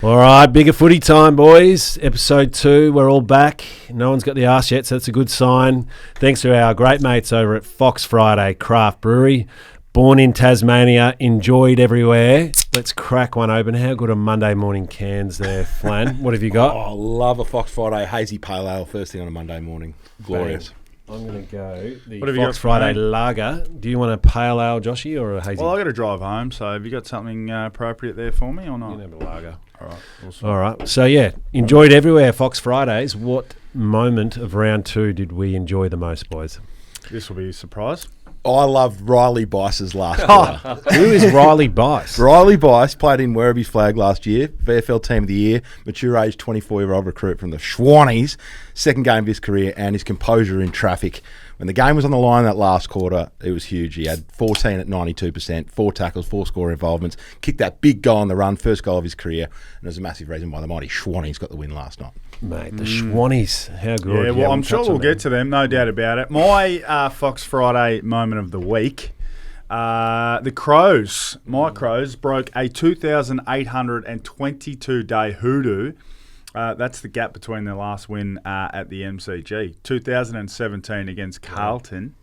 All right, bigger footy time, boys. Episode 2, we're all back. No one's got the arse yet, so that's a good sign. Thanks to our great mates over at Fox Friday Craft Brewery. Born in Tasmania, enjoyed everywhere. Let's crack one open. How good are Monday morning cans there, Flan? What have you got? Oh, I love a Fox Friday hazy pale ale first thing on a Monday morning. Glorious. I'm going to go the What have you Fox got, Friday mate? Lager. Do you want a pale ale, Joshy, or a hazy? Well, I got to drive home, so have you got something appropriate there for me or You not? can have a lager. All right, awesome. All right. So, yeah, enjoyed everywhere, Fox Fridays. What moment of round 2 did we enjoy the most, boys? This will be a surprise. I loved Riley Bice's last quarter. Who is Riley Bice? Riley Bice played in Werribee Flag last year, VFL Team of the Year, mature age 24-year-old recruit from the Schwannies, second game of his career, and his composure in traffic. When the game was on the line that last quarter, it was huge. He had 14 at 92%, 4 tackles, 4 score involvements, kicked that big goal on the run, first goal of his career, and it was a massive reason why the mighty Schwannies got the win last night. Mate, the Schwannies. How good. Yeah, well, I'm sure we'll get to them, no doubt about it. My Fox Friday moment of the week, the Crows, my Crows, broke a 2,822-day hoodoo. That's the gap between their last win at the MCG. 2017 against Carlton.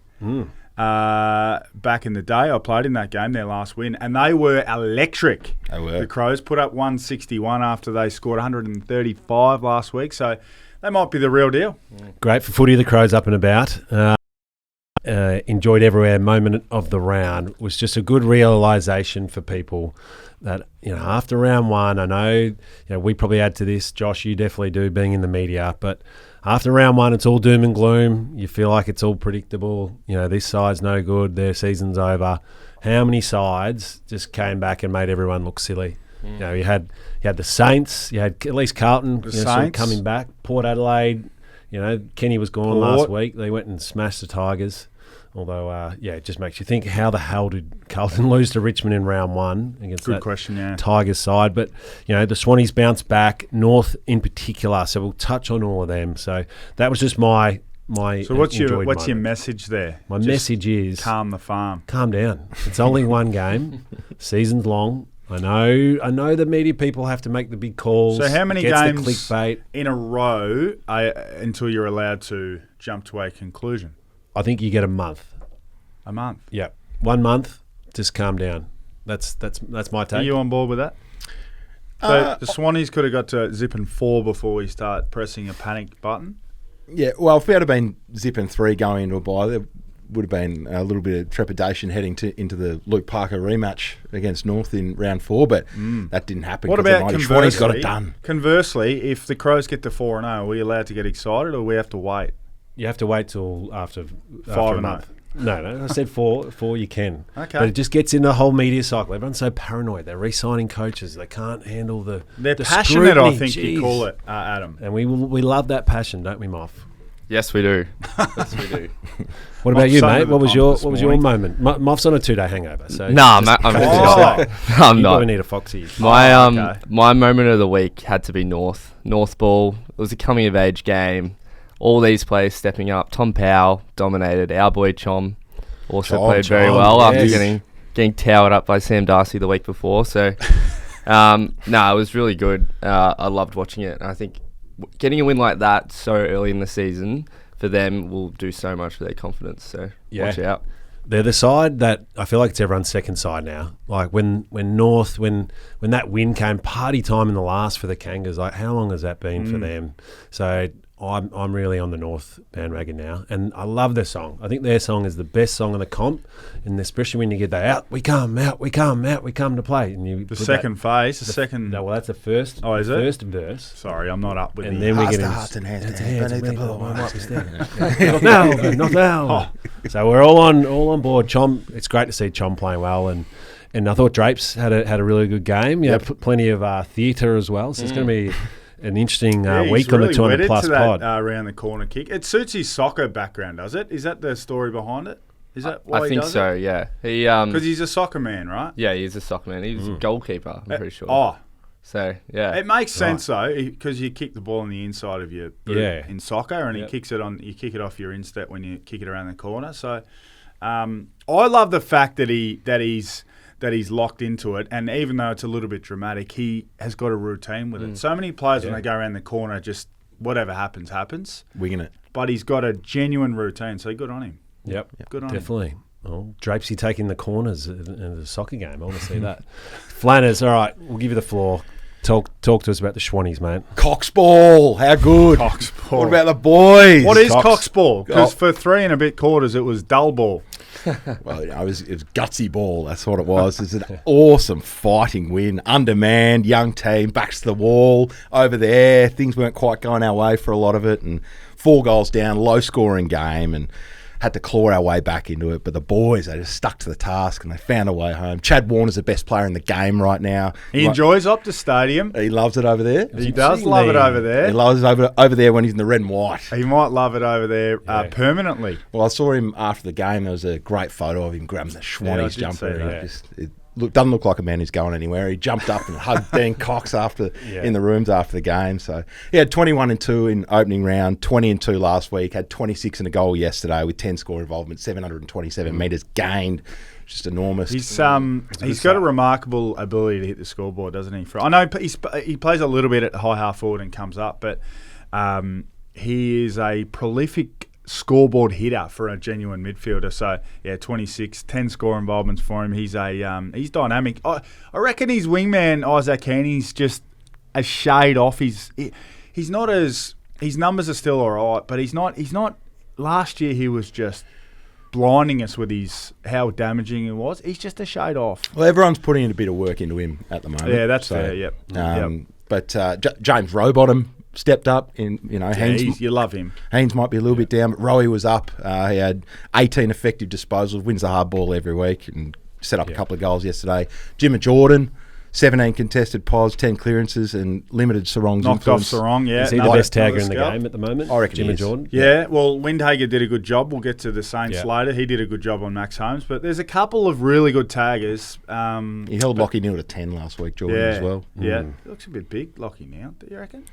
Back in the day, I played in that game, their last win, and they were electric. They were. The Crows put up 161 after they scored 135 last week, so they might be the real deal. Great for footy, the Crows up and about. Enjoyed everywhere. Moment of the round was just a good realisation for people that, you know, after round 1, I know, we probably add to this, Josh, you definitely do, being in the media, but after round 1, it's all doom and gloom. You feel like it's all predictable. This side's no good. Their season's over. How many sides just came back and made everyone look silly? You had the Saints. You had at least Carlton sort of coming back. Port Adelaide. Kenny was gone last week. They went and smashed the Tigers. Although, it just makes you think, how the hell did Carlton lose to Richmond in round 1 against that Tigers side? But, the Swannies bounced back, North in particular, so we'll touch on all of them. So that was just my So what's your message there? My message is... calm the farm. Calm down. It's only one game. Season's long. I know the media people have to make the big calls. So how many games the clickbait in a row until you're allowed to jump to a conclusion? I think you get a month. A month? Yeah. 1 month, just calm down. That's my take. Are you on board with that? So the Swannies could have got to zipping 4 before we start pressing a panic button? Yeah, well, if we had been zipping 3 going into a bye, there would have been a little bit of trepidation heading into the Luke Parker rematch against North in round 4, but that didn't happen. What about Schwannies got it done. Conversely, if the Crows get to 4-0, are we allowed to get excited or we have to wait? You have to wait till after 5 a month. No, I said 4 you can. Okay. But it just gets in the whole media cycle. Everyone's so paranoid. They're re-signing coaches. They can't handle They're the passionate, scrutiny. I think you call it, Adam. And we love that passion, don't we, Moff? Yes, we do. Yes, we do. What about you, mate? What was your moment? Moff's on a 2-day hangover. So I'm not. You probably need a Foxy. My moment of the week had to be North Ball. It was a coming of age game. All these players stepping up. Tom Powell dominated. Our boy Chom also played very well after getting towered up by Sam Darcy the week before. So, it was really good. I loved watching it. And I think getting a win like that so early in the season for them will do so much for their confidence. So, watch out. They're the side that I feel like it's everyone's second side now. Like when North, when that win came, party time in the last for the Kangas. Like, how long has that been for them? So I'm really on the North bandwagon now, and I love their song. I think their song is the best song in the comp, and especially when you get that out, we come to play. And second phase, the second. No, well, that's the first. Oh, is it? First verse. Sorry, I'm not up with. And then we get hearts and hands beneath the blue eyes. Not now. So we're all on board. Chom, it's great to see Chom playing well, and I thought Drapes had a really good game. Plenty of theatre as well. So it's going to be an interesting week on the 200 plus pod. Around the corner kick. It suits his soccer background, does it? Is that the story behind it? Is that why I think so, it? Yeah. Because he's a soccer man, right? Yeah, he's a soccer man. He was a goalkeeper, I'm pretty sure. Oh. So, yeah. It makes sense, though, because you kick the ball on the inside of your boot in soccer, and you kick it off your instep when you kick it around the corner. So I love the fact that he's that he's locked into it. And even though it's a little bit dramatic, he has got a routine with it. So many players, when they go around the corner, just whatever happens. Winging it. But he's got a genuine routine, so good on him. Yep. Good on him. Definitely. Oh, Drapesy taking the corners in the soccer game. I want to see that. Flanas, all right, we'll give you the floor. Talk to us about the Schwannies, mate. Coxball, how good. Coxball. What about the boys? What is Coxball? Because for 3 and a bit quarters, it was dull ball. Well, it was gutsy ball. That's what it was. It's an awesome fighting win. Undermanned, young team, backs to the wall, over there. Things weren't quite going our way for a lot of it. And 4 goals down, low-scoring game, and had to claw our way back into it. But the boys, they just stuck to the task and they found a way home. Chad Warner's the best player in the game right now. He enjoys Optus Stadium. He loves it over there. He does love it over there. He loves it over there when he's in the red and white. He might love it over there permanently. Well, I saw him after the game. There was a great photo of him grabbing the Schwannies jumper. It doesn't look like a man who's going anywhere. He jumped up and hugged Dean Cox in the rooms after the game. So he had 21-2 in opening round, 20-2 last week, had 26 and a goal yesterday with 10 score involvement, 727 metres gained. Just enormous. He's got a remarkable ability to hit the scoreboard, doesn't he? I know he plays a little bit at high half forward and comes up, but he is a prolific scoreboard hitter for a genuine midfielder. So 26, 10 score involvements for him. He's dynamic. I reckon his wingman Isaac Heaney's just a shade off. He's not as, his numbers are still all right, but he's not. Last year he was just blinding us with how damaging he was. He's just a shade off. Well, everyone's putting in a bit of work into him at the moment. Yeah, that's fair. Yep. But James Rowbottom stepped up. Haynes, you love him. Haynes might be a little bit down, but Rowie was up. He had 18 effective disposals, wins the hard ball every week, and set up a couple of goals yesterday. Jimmy Jordan, 17 contested pos, 10 clearances, and limited Sarong's knocked influence. off Sarong, Is he the best tagger in the game at the moment? I reckon Jimmy he is. Jordan? Yeah, well, Windhager did a good job. We'll get to the Saints Yeah. later. He did a good job on Max Holmes, but there's a couple of really good taggers. He held Lockie Neal to 10 last week, Jordan, as well. Yeah, he looks a bit big, Lockie Neal. Do you reckon?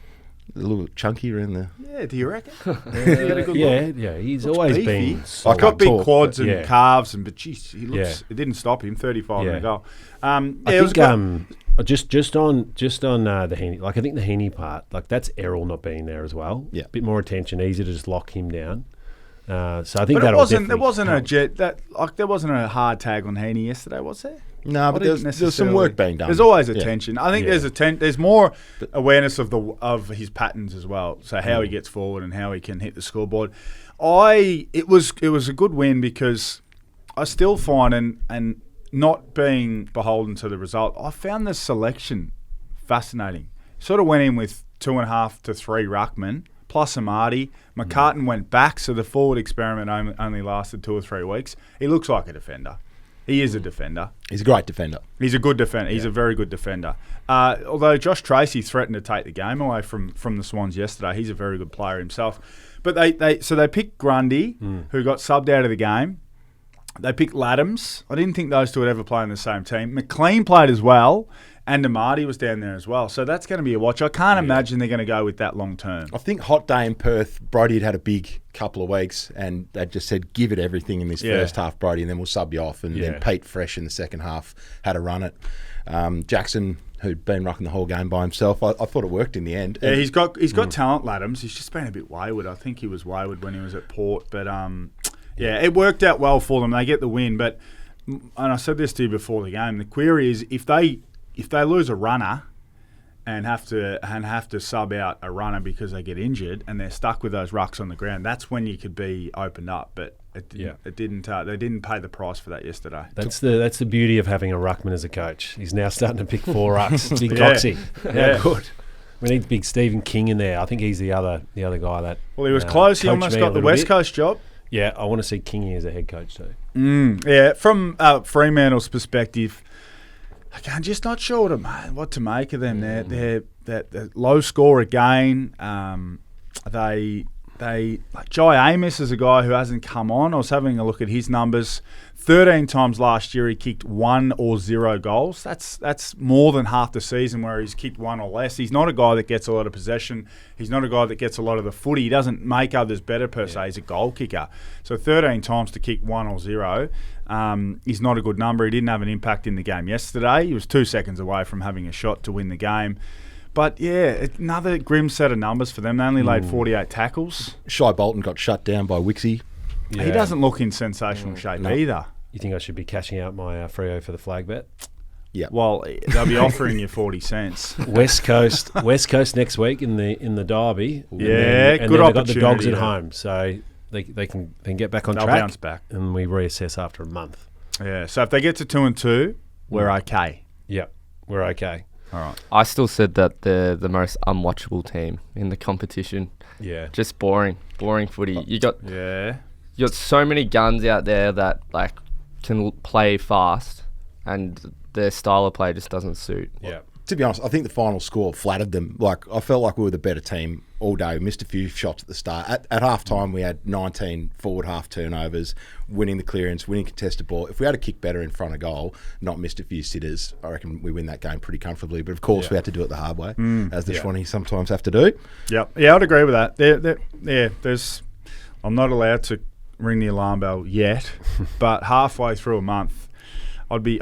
A little chunky around there. Yeah, do you reckon? He got a good look. Yeah, he's Looks always beefy. been He's solid. got big tall, quads but- and calves, but geez, he looks. Yeah. It didn't stop him. 35 and a goal. I it was think good. just on the Heaney, like I think the Heaney part, like that's Errol not being there as well. Yeah. Bit more attention, easy to just lock him down. So I think But that there wasn't a hard tag on Heaney yesterday, was there? No, but there's some work being done. There's always Yeah. attention. I think there's more awareness of his patterns as well. So how he gets forward and how he can hit the scoreboard. It was a good win because I still find and not being beholden to the result, I found the selection fascinating. Sort of went in with 2.5 to 3 ruckmen plus a Marty. McCartan went back, so the forward experiment only lasted 2 or 3 weeks. He looks like a defender. He is a defender. He's a great defender. He's a good defender. He's a very good defender. Although Josh Tracy threatened to take the game away from the Swans yesterday, he's a very good player himself. But they picked Grundy, who got subbed out of the game. They picked Laddams. I didn't think those two would ever play in the same team. McLean played as well, and Amarty was down there as well. So that's going to be a watch. I can't imagine they're going to go with that long term. I think hot day in Perth, Brody had a big couple of weeks, and they just said, give it everything in this first half, Brody, and then we'll sub you off. And then Pete Fresh in the second half had a run it. Jackson, who'd been rucking the whole game by himself, I thought it worked in the end. Yeah, he's got talent, Laddams. He's just been a bit wayward. I think he was wayward when he was at Port, but it worked out well for them. They get the win, but and I said this to you before the game. The query is if they lose a runner and have to sub out a runner because they get injured and they're stuck with those rucks on the ground, that's when you could be opened up. But it didn't. They didn't pay the price for that yesterday. That's the beauty of having a ruckman as a coach. He's now starting to pick 4 rucks. Big Coxie. How good. We need big Stephen King in there. I think he's the other guy that. Well, he was close. He almost got the West Coast job. Yeah, I want to see Kingy as a head coach too. Yeah, from Fremantle's perspective, I'm just not sure what to make of them. They're low score again. They like Jai Amos is a guy who hasn't come on. I was having a look at his numbers. 13 times last year he kicked 1 or 0 goals. That's more than half the season where he's kicked 1 or less. He's not a guy that gets a lot of possession. He's not a guy that gets a lot of the footy. He doesn't make others better per se. He's a goal kicker. So 13 times to kick 1 or 0 is not a good number. He didn't have an impact in the game yesterday. He was 2 seconds away from having a shot to win the game. But, yeah, another grim set of numbers for them. They only laid 48 tackles. Shai Bolton got shut down by Wixie. Yeah. He doesn't look in sensational shape either. You think I should be cashing out my Freo for the flag bet? Yeah. Well, they'll be offering you 40 cents. West Coast next week in the derby. Yeah, and good then opportunity. They've got the Dogs at home, so they can get back on They'll track. bounce back. And we reassess after a month. Yeah, so if they get to 2-2, we're okay. Yep, we're okay. All right. I still said that they're the most unwatchable team in the competition. Yeah. Just boring footy. You got so many guns out there that like can play fast, and their style of play just doesn't suit. Yeah. To be honest, I think the final score flattered them. Like, I felt like we were the better team all day. We missed a few shots at the start. At half time, we had 19 forward half turnovers, winning the clearance, winning contested ball. If we had a kick better in front of goal, not missed a few sitters, I reckon we win that game pretty comfortably. But of course, we had to do it the hard way, as the Schwannies sometimes have to do. Yep. Yeah, I'd agree with that. I'm not allowed to ring the alarm bell yet, but halfway through a month, I'd be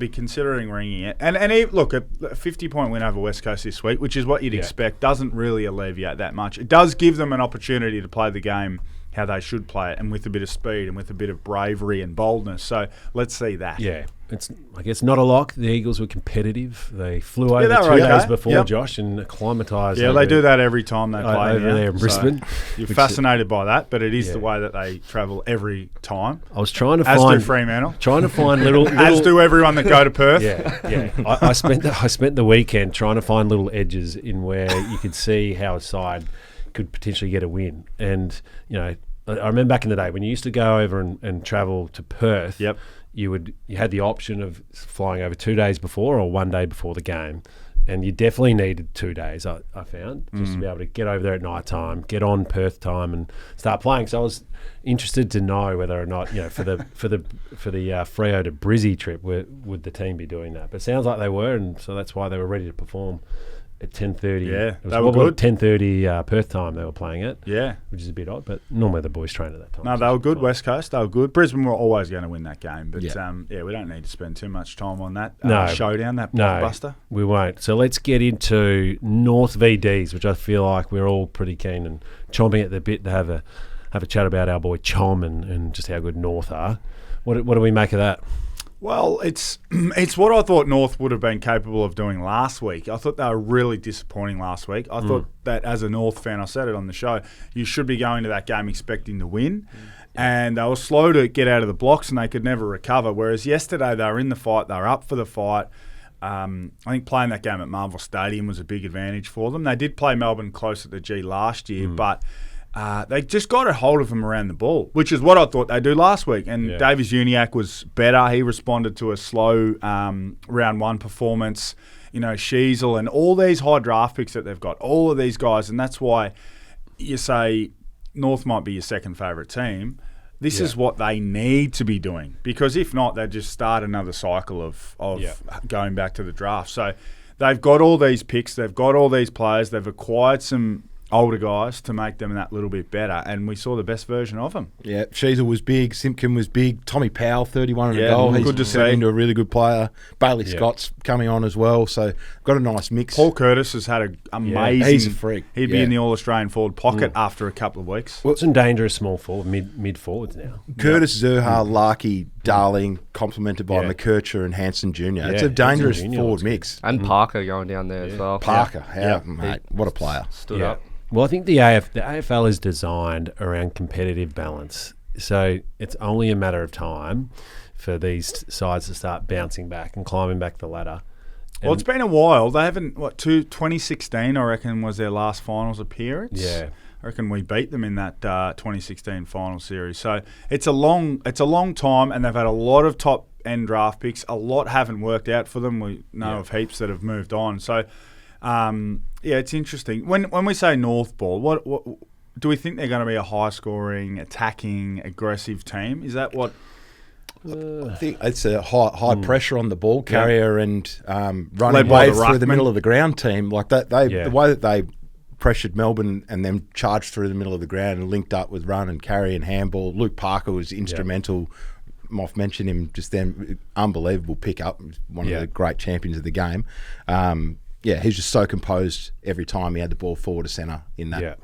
considering ringing it. And look, a 50-point win over West Coast this week, which is what you'd expect, doesn't really alleviate that much. It does give them an opportunity to play the game how they should play it, and with a bit of speed and with a bit of bravery and boldness. So let's see that. Yeah, it's I guess not a lock. The Eagles were competitive. They flew over 2 days before, Josh, and acclimatised. Yeah, they do that every time they play over there in Brisbane. So you're fascinated by that, but it is the way that they travel every time. I was trying to as find do Fremantle, trying to find little as do everyone that go to Perth. Yeah. I spent the weekend trying to find little edges in where you could see how a side could potentially get a win. And I remember back in the day when you used to go over and travel to Perth. Yep. You had the option of flying over 2 days before or 1 day before the game, and you definitely needed 2 days. I found just to be able to get over there at night time, get on Perth time, and start playing. So I was interested to know whether or not for the Freo to Brizzy trip, would the team be doing that? But it sounds like they were, and so that's why they were ready to perform at 10:30. Yeah, it was they were good. 10:30 Perth time they were playing it. Yeah, which is a bit odd, but normally the boys train at that time. No, they were good. West Coast, they were good. Brisbane were always going to win that game, but we don't need to spend too much time on that showdown, that blockbuster. We won't. So let's get into North VDs, which I feel like we're all pretty keen and chomping at the bit to have a chat about our boy Chom and just how good North are. What do we make of that? Well, it's what I thought North would have been capable of doing last week. I thought they were really disappointing last week. I thought that as a North fan, I said it on the show, you should be going to that game expecting to win. And they were slow to get out of the blocks and they could never recover. Whereas yesterday they were in the fight, they were up for the fight. I think playing that game at Marvel Stadium was a big advantage for them. They did play Melbourne close at the G last year, but they just got a hold of them around the ball, which is what I thought they'd do last week. And Davies Uniacke was better. He responded to a slow round one performance. Sheasel and all these high draft picks that they've got, all of these guys. And that's why you say North might be your second favourite team. This is what they need to be doing, because if not, they just start another cycle of going back to the draft. So they've got all these picks. They've got all these players. They've acquired some older guys to make them that little bit better, and we saw the best version of them. Yeah, Sheasel was big, Simpkin was big, Tommy Powell, 31 and a goal. He's good to see. Into a really good player. Bailey Scott's coming on as well, so got a nice mix. Paul Curtis has had an amazing... he's a freak. He'd be in the All-Australian forward pocket after a couple of weeks. Well, some dangerous small forward, mid forwards now. Curtis, Zerha, Larkey, Darling, complemented by McKercher and Hanson Jr. It's a dangerous forward mix. And Parker going down there as well. Parker, mate, what a player. Stood up. Well, I think the AFL is designed around competitive balance. So it's only a matter of time for these sides to start bouncing back and climbing back the ladder. Well, it's been a while. They haven't, 2016, I reckon, was their last finals appearance. Yeah. I reckon we beat them in that 2016 final series. So it's a long time, and they've had a lot of top end draft picks. A lot haven't worked out for them. We know of heaps that have moved on. So, it's interesting. When we say North ball, do we think they're going to be a high-scoring, attacking, aggressive team? Is that what? I think it's a high pressure on the ball carrier and running Led by away the through the ruckman. middle of the ground team like that. The way that they pressured Melbourne and then charged through the middle of the ground and linked up with run and carry and handball. Luke Parker was instrumental. Moff mentioned him just then. Unbelievable pick-up. One of the great champions of the game. He's just so composed every time he had the ball forward to centre in that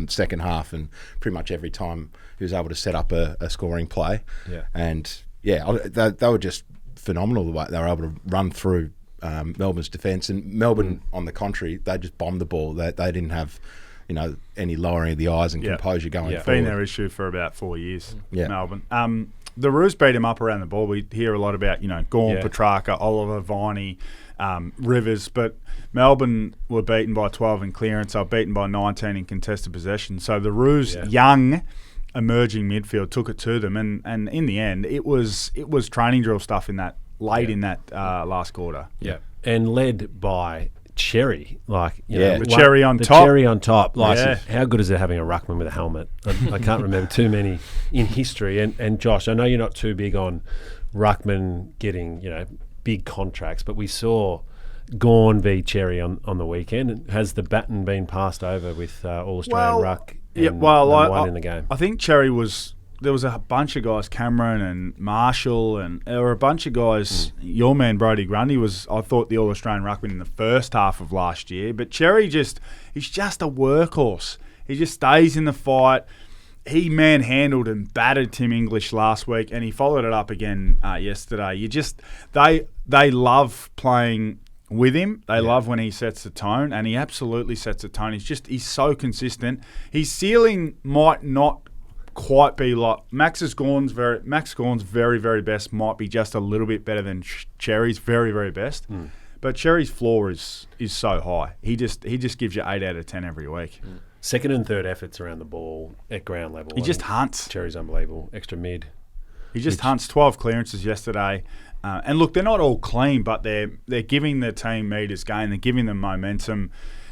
second half, and pretty much every time he was able to set up a scoring play. Yeah. And they were just phenomenal the way they were able to run through Melbourne's defence. And Melbourne, on the contrary, they just bombed the ball. They didn't have, any lowering of the eyes and composure going forward. Been their issue for about 4 years, Melbourne. The Roos beat him up around the ball. We hear a lot about, Gawn, Petrarca, Oliver, Viney, Rivers, but Melbourne were beaten by 12 in clearance. They were beaten by 19 in contested possession. So the Roos, young, emerging midfield, took it to them, and in the end, it was training drill stuff in that last quarter. Yeah, and led by Xerri, the cherry on top. The cherry on top. How good is it having a ruckman with a helmet? I can't remember too many in history. And Josh, I know you're not too big on ruckman getting big contracts, but we saw Gawn v Xerri on the weekend. Has the baton been passed over with All Australian ruck? One in the game. I think Xerri there was a bunch of guys, Cameron and Marshall, and there were a bunch of guys. Your man Brodie Grundy was, I thought, the All-Australian ruckman in the first half of last year. But Xerri he's just a workhorse. He just stays in the fight. He manhandled and battered Tim English last week, and he followed it up again yesterday. They love playing with him. They love when he sets the tone, and he absolutely sets the tone. He's so consistent. His ceiling might not quite be like Max Gawn's very, very best might be just a little bit better than Xerri's very, very best. But Xerri's floor is so high. He just gives you 8 out of 10 every week. Second and third efforts around the ball at ground level. He just hunts. Xerri's unbelievable. Extra mid. He just hunts. 12 clearances yesterday. And look, they're not all clean, but they're giving the team meters gain. They're giving them momentum.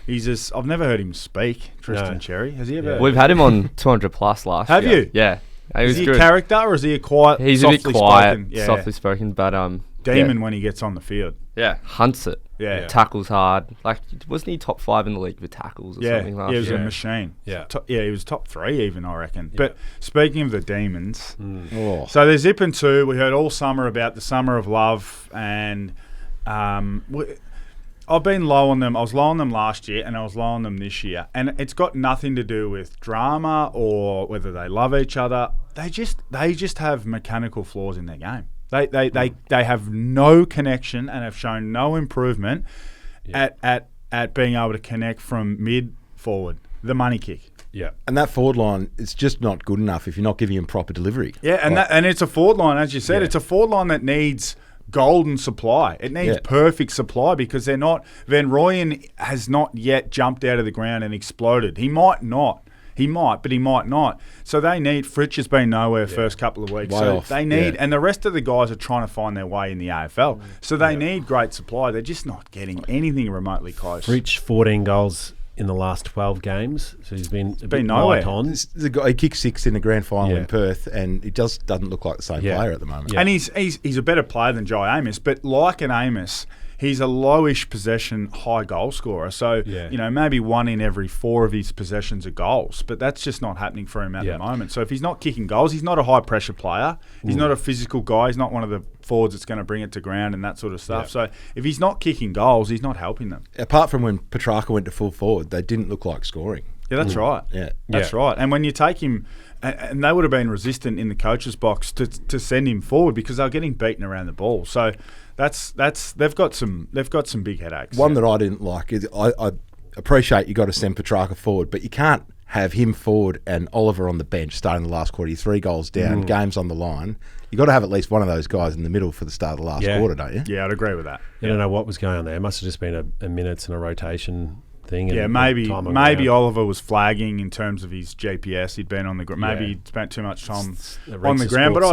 I've never heard him speak, Tristan Xerri. Has he ever? We've had him on 200 plus last year. Have you? Yeah. Is he a character, or is he a quiet? He's a bit quiet, softly spoken, but demon when he gets on the field. Yeah, hunts it. Yeah, tackles hard. Wasn't he top 5 in the league with tackles or something last year? He was a machine. Yeah, he was top 3 even, I reckon. Yeah. But speaking of the demons, so they're zipping 2. We heard all summer about the summer of love, and I've been low on them. I was low on them last year, and I was low on them this year. And it's got nothing to do with drama or whether they love each other. They just have mechanical flaws in their game. They have no connection and have shown no improvement at being able to connect from mid forward. The money kick. Yeah, and that forward line is just not good enough if you're not giving him proper delivery. Yeah, and it's a forward line, as you said. It's a forward line that needs golden supply. It needs perfect supply because they're not. Van Rooyen has not yet jumped out of the ground and exploded. He might not. He might, but he might not. So they need. Fritsch has been nowhere first couple of weeks. They need, and the rest of the guys are trying to find their way in the AFL. So they need great supply. They're just not getting anything remotely close. Fritsch 14 goals in the last 12 games, so he's been nowhere. light on. He kicked 6 in the grand final in Perth, and he just doesn't look like the same player at the moment. And he's a better player than Jai Amos, but like an Amos, he's a lowish possession high goal scorer. So maybe 1 in every 4 of his possessions are goals, but that's just not happening for him at the moment. So if he's not kicking goals, he's not a high pressure player. He's not a physical guy. He's not one of the forwards that's going to bring it to ground and that sort of stuff. So if he's not kicking goals, he's not helping them. Apart from when Petrarca went to full forward, they didn't look like scoring. Yeah, that's right. Yeah, that's right. And when you take him, and they would have been resistant in the coach's box to send him forward because they were getting beaten around the ball. So they've got some big headaches. One that I didn't like is I appreciate you got to send Petrarca forward, but you can't have him forward and Oliver on the bench starting the last quarter. You're 3 goals down, games on the line. You got to have at least one of those guys in the middle for the start of the last quarter, don't you? Yeah, I'd agree with that. I don't know what was going on there. It must have just been a minutes and a rotation thing. Yeah, maybe Oliver was flagging in terms of his GPS. He'd been on the ground. Maybe he'd spent too much time on the ground. But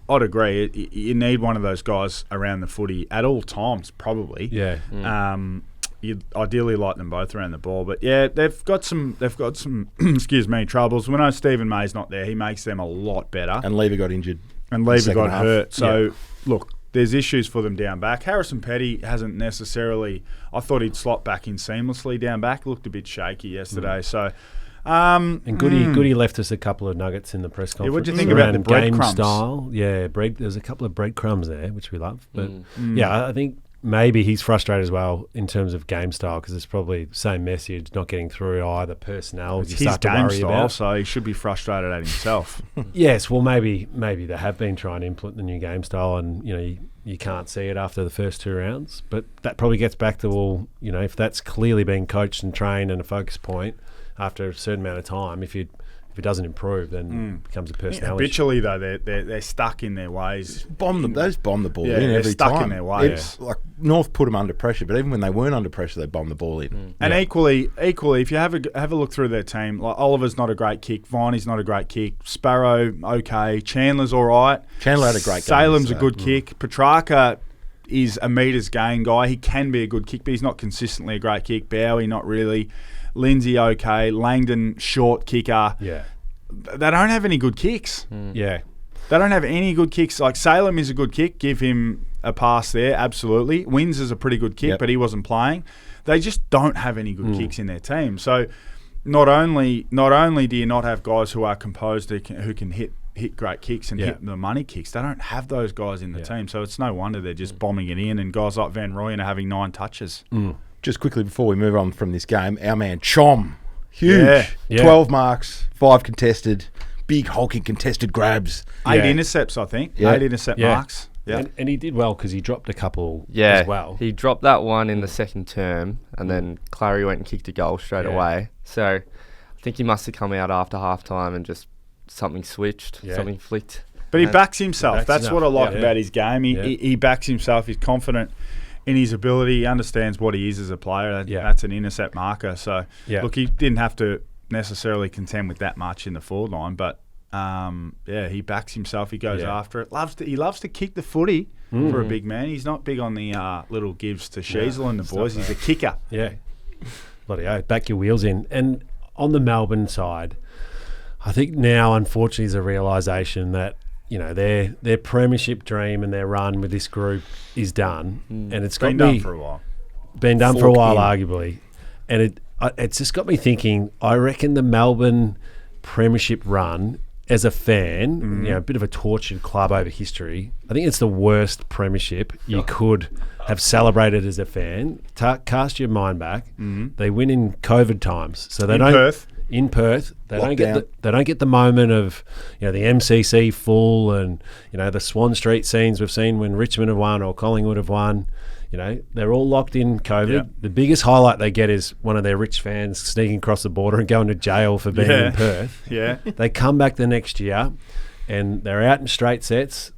I'd agree. You need one of those guys around the footy at all times, probably. Yeah. you'd ideally like them both around the ball. But yeah, they've got some excuse me, troubles. When Stephen May's not there, he makes them a lot better. And Lever got injured. And Lever got hurt. So look, there's issues for them down back. Harrison Petty hasn't necessarily. I thought he'd slot back in seamlessly down back. Looked a bit shaky yesterday. So. And Goody left us a couple of nuggets in the press conference. What do you think about the game breadcrumbs? style? Yeah, there's a couple of breadcrumbs there, which we love. But yeah, I think maybe he's frustrated as well in terms of game style because it's probably the same message, not getting through either personnel. It's his game style, so he should be frustrated at himself. Yes, well, maybe they have been trying to implement the new game style, and you can't see it after the first 2 rounds. But that probably gets back to if that's clearly being coached and trained and a focus point. After a certain amount of time, if it doesn't improve, then it becomes a personality. Habitually, though, they're stuck in their ways. They just bomb the ball in they're every stuck time. in their ways. It's like North put them under pressure, but even when they weren't under pressure, they bombed the ball in. And equally, if you have a look through their team, like Oliver's not a great kick, Viney's not a great kick, Sparrow okay, Chandler's all right. Chandler had a great game. Salem's a good kick. Petrarca is a metres gain guy. He can be a good kick, but he's not consistently a great kick. Bowie, not really. Lindsay okay, Langdon short kicker. Yeah, they don't have any good kicks. Yeah, they don't have any good kicks. Like Salem is a good kick, give him a pass there, absolutely. Wins is a pretty good kick, but he wasn't playing. They just don't have any good kicks in their team. So not only do you not have guys who are composed who can hit great kicks and hit the money kicks, they don't have those guys in the team. So it's no wonder they're just bombing it in, and guys like Van Rooyen are having 9 touches. Just quickly before we move on from this game, our man Chom, huge, 12 marks, 5 contested, big hulking contested grabs, 8 intercepts, I think. 8 intercept marks. Yeah, and he did well because he dropped a couple as well. He dropped that one in the second term, and then Clary went and kicked a goal straight away. So I think he must have come out after halftime and just something switched, something flicked. But he backs himself. That's what I like about his game. He backs himself. He's confident in his ability. He understands what he is as a player. That's an intercept marker. So, look, he didn't have to necessarily contend with that much in the forward line, but he backs himself. He goes after it. He loves to kick the footy for a big man. He's not big on the little gives to Sheasel and the boys. He's a kicker. Yeah. Bloody oath. Back your wheels in. And on the Melbourne side, I think now, unfortunately, is a realisation that their premiership dream and their run with this group is done, and it's been done for a while. Been done for a while, arguably, and it's just got me thinking. I reckon the Melbourne premiership run, as a fan, a bit of a tortured club over history. I think it's the worst premiership you could have celebrated as a fan. Cast your mind back. They win in COVID times, so they don't. Perth. In Perth, they don't get the moment of the MCC full and the Swan Street scenes we've seen when Richmond have won or Collingwood have won. They're all locked in COVID. Yeah. The biggest highlight they get is one of their rich fans sneaking across the border and going to jail for being in Perth. Yeah, they come back the next year and they're out in straight sets.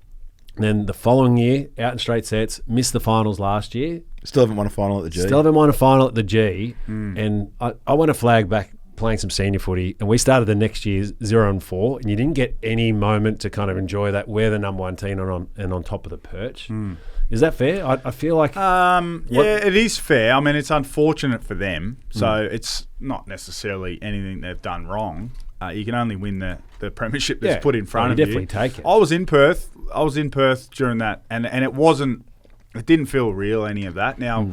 And then the following year, out in straight sets, missed the finals last year. Still haven't won a final at the G. And I want to flag back playing some senior footy, and we started the next year 0-4, and you didn't get any moment to kind of enjoy that. We're the number one team and on top of the perch. Is that fair? I feel like it is fair. I mean, it's unfortunate for them, so it's not necessarily anything they've done wrong. You can only win the premiership that's put in front of you. Definitely take it. I was in Perth during that, and it didn't feel real, any of that. Now.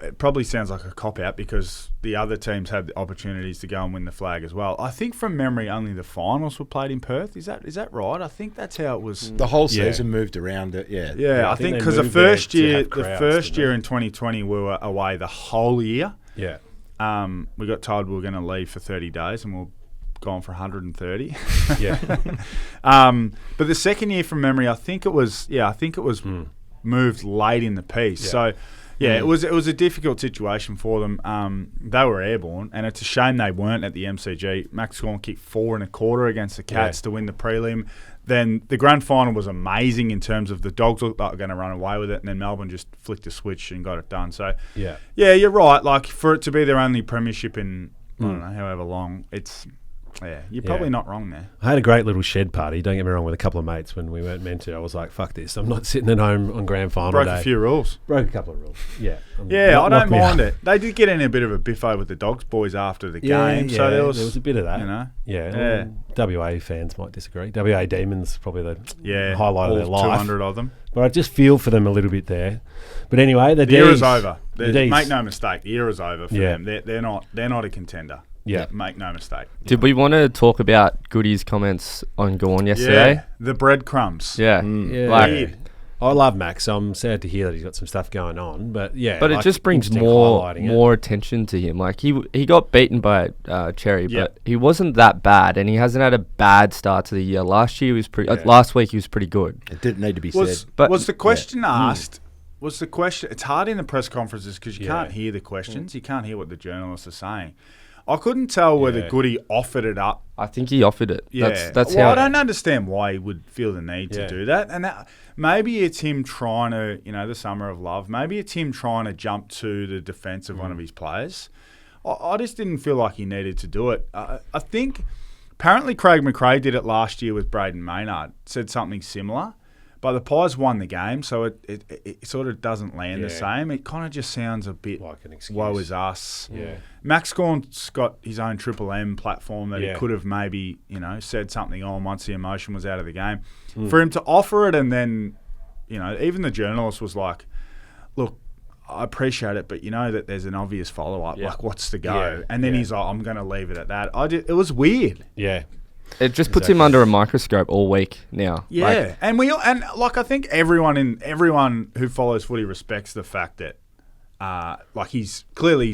It probably sounds like a cop-out because the other teams had the opportunities to go and win the flag as well. I think from memory only the finals were played in Perth. Is that right? I think that's how it was. The whole season moved around it, Yeah, I think because the first year in 2020 we were away the whole year. Yeah. We got told we were going to leave for 30 days and we were gone for 130. Yeah. But the second year from memory, I think it was moved late in the piece. Yeah. So it was a difficult situation for them. They were airborne, and it's a shame they weren't at the MCG. Max Gorn kicked 4 1/4 against the Cats to win the prelim. Then the grand final was amazing in terms of the Dogs looked like they were going to run away with it, and then Melbourne just flicked a switch and got it done. So yeah, you're right. Like for it to be their only premiership in I don't know however long, it's Yeah, you're probably not wrong there. I had a great little shed party, don't get me wrong, with a couple of mates when we weren't meant to. I was like, fuck this. I'm not sitting at home on grand final Broke day. a few rules. Broke a couple of rules. Yeah. I don't mind it. They did get in a bit of a biffo with the Dogs boys after the game. So there was a bit of that. You know? Yeah. WA fans might disagree. WA Demons probably the highlight of their life. 200 of them. But I just feel for them a little bit there. But anyway, the era's over. Ds. Make no mistake, the era's over for them. They're not a contender. Yeah. Make no mistake. Did we want to talk about Goody's comments on Gawn yesterday? Yeah, the breadcrumbs. Yeah. Like, I love Max, so I'm sad to hear that he's got some stuff going on. But but it just brings more attention to him. Like he got beaten by Cherry, but he wasn't that bad, and he hasn't had a bad start to the year. Last year he was pretty. Last week he was pretty good. It didn't need to be said. But was the question asked? Was the question? It's hard in the press conferences because you can't hear the questions. You can't hear what the journalists are saying. I couldn't tell whether Goody offered it up. I think he offered it. Yeah, that's well, how. I don't understand why he would feel the need to do that. And maybe it's him trying to, the summer of love. Maybe it's him trying to jump to the defence of one of his players. I just didn't feel like he needed to do it. I think apparently Craig McRae did it last year with Braden Maynard. Said something similar. But the Pies won the game, so it sort of doesn't land the same. It kind of just sounds a bit like an excuse. Woe is us. Yeah. Max Gawn's got his own Triple M platform that he could have maybe, said something on once the emotion was out of the game. For him to offer it and then, even the journalist was like, look, I appreciate it, but you know that there's an obvious follow-up. Yeah. Like, what's the go? Yeah. And then he's like, I'm going to leave it at that. It was weird. Yeah. It just puts him under a microscope all week now. Yeah, I think everyone who follows footy respects the fact that he's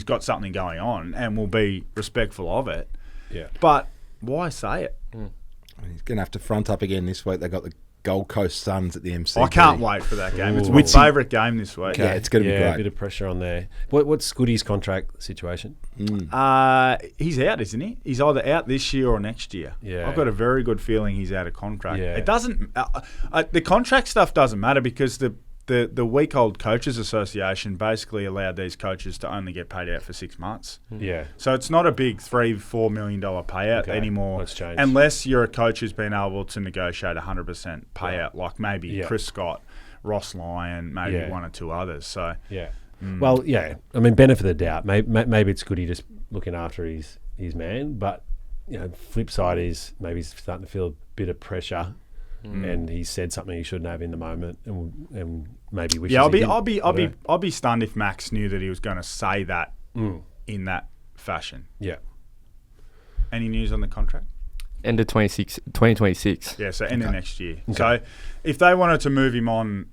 got something going on and will be respectful of it. Yeah. But why say it? He's going to have to front up again this week. They've got the Gold Coast Suns at the MCG. I can't wait for that game. It's my favourite game this week. Yeah, it's going to be great. A bit of pressure on there. What's Goody's contract situation? He's out, isn't he? He's either out this year or next year. Yeah. I've got a very good feeling he's out of contract. Yeah. It doesn't. The contract stuff doesn't matter because the week-old Coaches Association basically allowed these coaches to only get paid out for 6 months. Yeah. So it's not a big $3-4 million payout anymore, That's changed. unless you're a coach who's been able to negotiate 100% payout, like maybe Chris Scott, Ross Lyon, maybe one or two others. So Well, I mean, benefit of the doubt. Maybe it's Goody just looking after his man, but flip side is maybe he's starting to feel a bit of pressure. And he said something he shouldn't have in the moment, and maybe wishes. I'll be stunned if Max knew that he was going to say that in that fashion. Yeah. Any news on the contract? End of 2026. Yeah, so end of next year. Okay. So if they wanted to move him on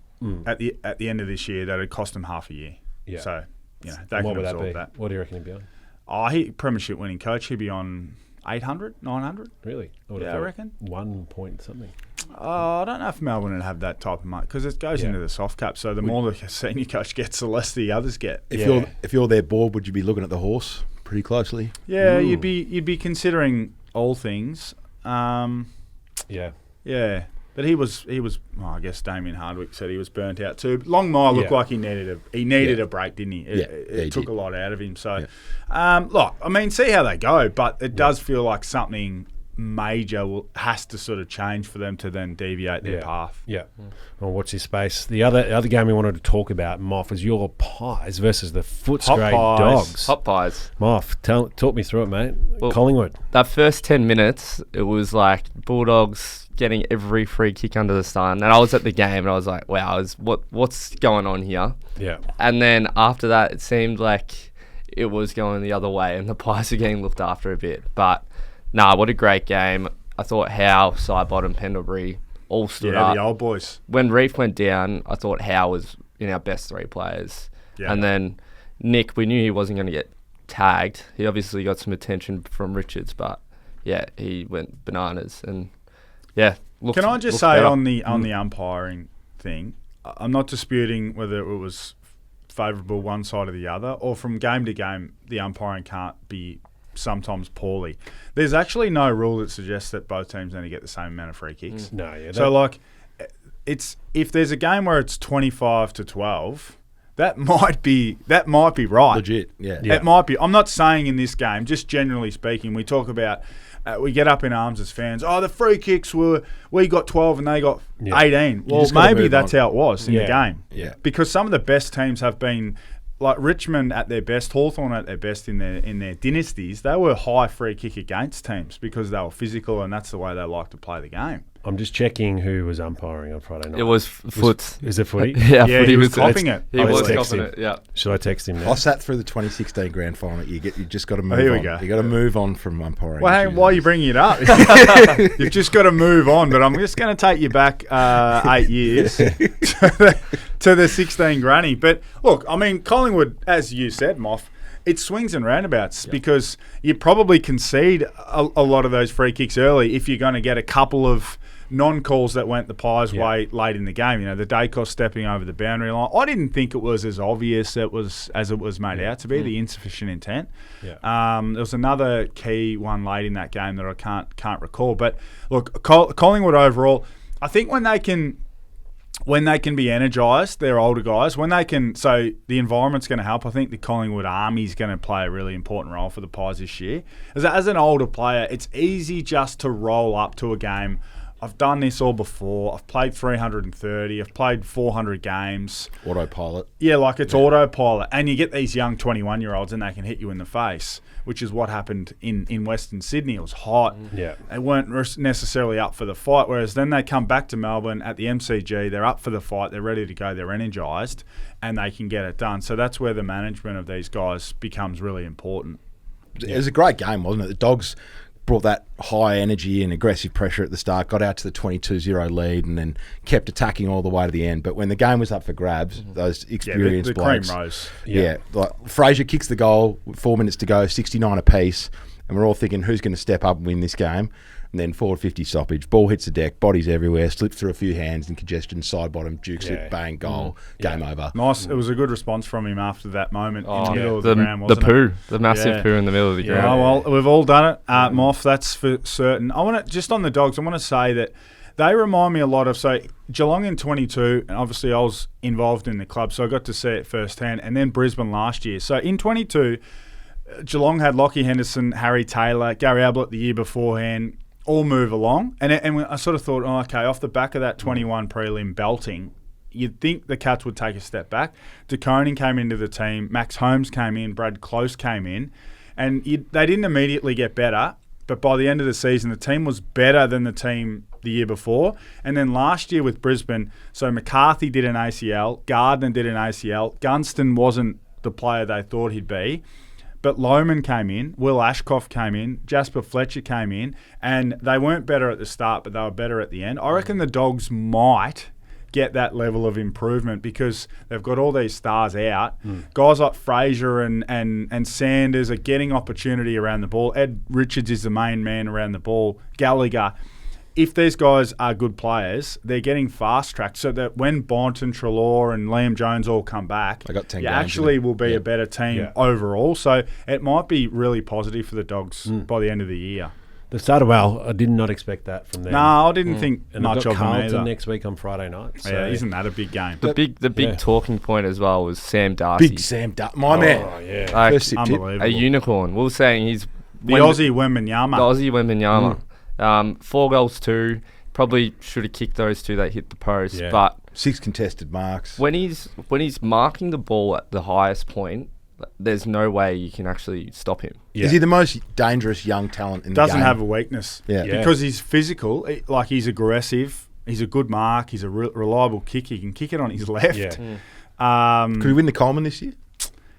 at the end of this year, that would cost them half a year. Yeah. So they can absorb that. What do you reckon he'd be on? He Premiership winning coach. He'd be on 800, 900. Really? I reckon 1 point something. I don't know if Melbourne would have that type of money because it goes into the soft cap. So the more the senior coach gets, the less the others get. If you're their board, would you be looking at the horse pretty closely? Yeah, you'd be considering all things. Yeah. But he was. Well, I guess Damien Hardwick said he was burnt out too. Longmire looked like he needed a break, didn't he? It took a lot out of him. So, look, I mean, see how they go, but it does feel like something major has to sort of change for them to then deviate their path. Yeah. Well, watch this space. The other game we wanted to talk about, Moff, was your Pies versus the Footscray Dogs. Hot Pies. Moff, talk me through it, mate. Well, Collingwood. That first 10 minutes, it was like Bulldogs getting every free kick under the sun. And I was at the game and I was like, wow, what's going on here? Yeah. And then after that, it seemed like it was going the other way and the Pies are getting looked after a bit. But what a great game. I thought Howe, Sidebottom, Pendlebury all stood up. Yeah, the old boys. When Reef went down, I thought Howe was in our best three players. Yeah. And then Nick, we knew he wasn't going to get tagged. He obviously got some attention from Richards, but he went bananas. And can I just say on the umpiring thing, I'm not disputing whether it was favourable one side or the other, or from game to game, the umpiring can't be sometimes poorly. There's actually no rule that suggests that both teams only get the same amount of free kicks. No, yeah. So like, it's if there's a game where it's 25-12, that might be right. Legit, yeah. It might be. I'm not saying in this game, just generally speaking, we talk about, we get up in arms as fans. Oh, the free kicks we got 12 and they got 18. Well, maybe that's how it was in the game. Yeah. Because some of the best teams have been, like Richmond at their best, Hawthorn at their best in their dynasties. They were high free kick against teams because they were physical and that's the way they like to play the game. I'm just checking who was umpiring on Friday night. It was Foots. Is it Footy? Yeah, Yeah, Footy he was copping it. He Let's was text copping him. it, yeah. Should I text him now? I sat through the 2016 grand final. You just got to move here we on. go. You got to move on from umpiring. Well, hang on, why are you bringing it up? You've just got to move on. But I'm just going to take you back 8 years to the 16 granny. But look, I mean, Collingwood, as you said, Moff, it swings and roundabouts because you probably concede a lot of those free kicks early if you're going to get a couple of non-calls that went the Pies' way late in the game. You know, the Dacos stepping over the boundary line. I didn't think it was as obvious as it was made out to be, the insufficient intent. Yeah. There was another key one late in that game that I can't recall. But look, Collingwood overall, I think when they can be energised, they're older guys. So the environment's going to help. I think the Collingwood Army's going to play a really important role for the Pies this year. As an older player, it's easy just to roll up to a game. I've done this all before. I've played 330. I've played 400 games. Autopilot. Yeah, like it's autopilot. And you get these young 21-year-olds and they can hit you in the face, which is what happened in Western Sydney. It was hot. Yeah. They weren't necessarily up for the fight, whereas then they come back to Melbourne at the MCG. They're up for the fight. They're ready to go. They're energised and they can get it done. So that's where the management of these guys becomes really important. It was a great game, wasn't it? The Dogs brought that high energy and aggressive pressure at the start, got out to the 22-0 lead and then kept attacking all the way to the end. But when the game was up for grabs, those experienced the blokes... cream rose. Yeah. Like Fraser kicks the goal, 4 minutes to go, 69 apiece, and we're all thinking, who's going to step up and win this game? And then forward 50 stoppage, ball hits the deck, bodies everywhere, slips through a few hands in congestion, side bottom, jukes it, bang, goal, game over. Nice. It was a good response from him after that moment in the middle of the the ground, wasn't the poo, the massive poo in the middle of the Yeah, ground. well, we've all done it, Moff, that's for certain. I want to, just on the Dogs, I want to say that they remind me a lot of, so Geelong in 22, and obviously I was involved in the club, so I got to see it firsthand, and then Brisbane last year. So in 22, Geelong had Lockie Henderson, Harry Taylor, Gary Ablett the year beforehand, all move along. And I sort of thought, oh, okay, off the back of that 21 prelim belting, you'd think the Cats would take a step back. De Koning came into the team, Max Holmes came in, Brad Close came in, and they didn't immediately get better, but by the end of the season, the team was better than the team the year before. And then last year with Brisbane, so McCarthy did an ACL, Gardner did an ACL, Gunston wasn't the player they thought he'd be, but Lohman came in, Will Ashcroft came in, Jasper Fletcher came in, and they weren't better at the start, but they were better at the end. I reckon the Dogs might get that level of improvement because they've got all these stars out. Guys like Fraser and Sanders are getting opportunity around the ball. Ed Richards is the main man around the ball. Gallagher. If these guys are good players, they're getting fast-tracked so that when Bont and Treloar and Liam Jones all come back, They got 10 you games actually in them. will be a better team overall. So it might be really positive for the Dogs by the end of the year. They started well. I did not expect that from them. No, I didn't think And much they've got of them Carlton either. next week on Friday night. So. Yeah, isn't that a big game? The big talking point as well was Sam Darcy. Big Sam my man. Oh, yeah. Like, First tip. Unbelievable. a unicorn. We were saying he's The Aussie Wembenyama. The Aussie Wembenyama. 4 goals, 2. Probably should have kicked those 2 that hit the post. Yeah. But 6 contested marks. when he's marking the ball at the highest point, there's no way you can actually stop him. Yeah. Is he the most dangerous young talent in the game? Doesn't have a weakness. Yeah. Because he's physical, like he's aggressive, he's a good mark, he's a reliable kick, he can kick it on his left. Yeah. Could he win the Coleman this year?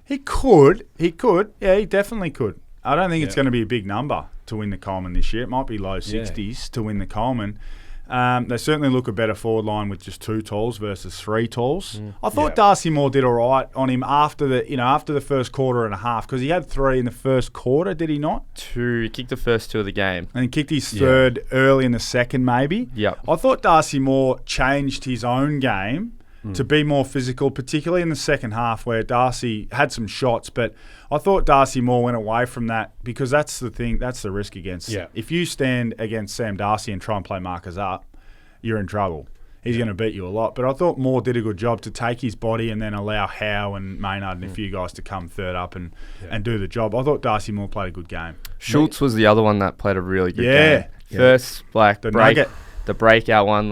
He could. Yeah, he definitely could. I don't think it's going to be a big number to win the Coleman this year. It might be low 60s to win the Coleman. They certainly look a better forward line with just 2 talls versus 3 talls. I thought Darcy Moore did all right on him after the first quarter and a half because he had 3 in the first quarter, did he not? 2, he kicked the first 2 of the game. And he kicked his third early in the second, maybe. Yep. I thought Darcy Moore changed his own game to be more physical, particularly in the second half where Darcy had some shots, but I thought Darcy Moore went away from that because that's the thing, that's the risk against. Yeah. If you stand against Sam Darcy and try and play markers up, you're in trouble. he's going to beat you a lot. But I thought Moore did a good job to take his body and then allow Howe and Maynard and a few guys to come third up and do the job. I thought Darcy Moore played a good game. Schultz was the other one that played a really good game. First, the breakout one,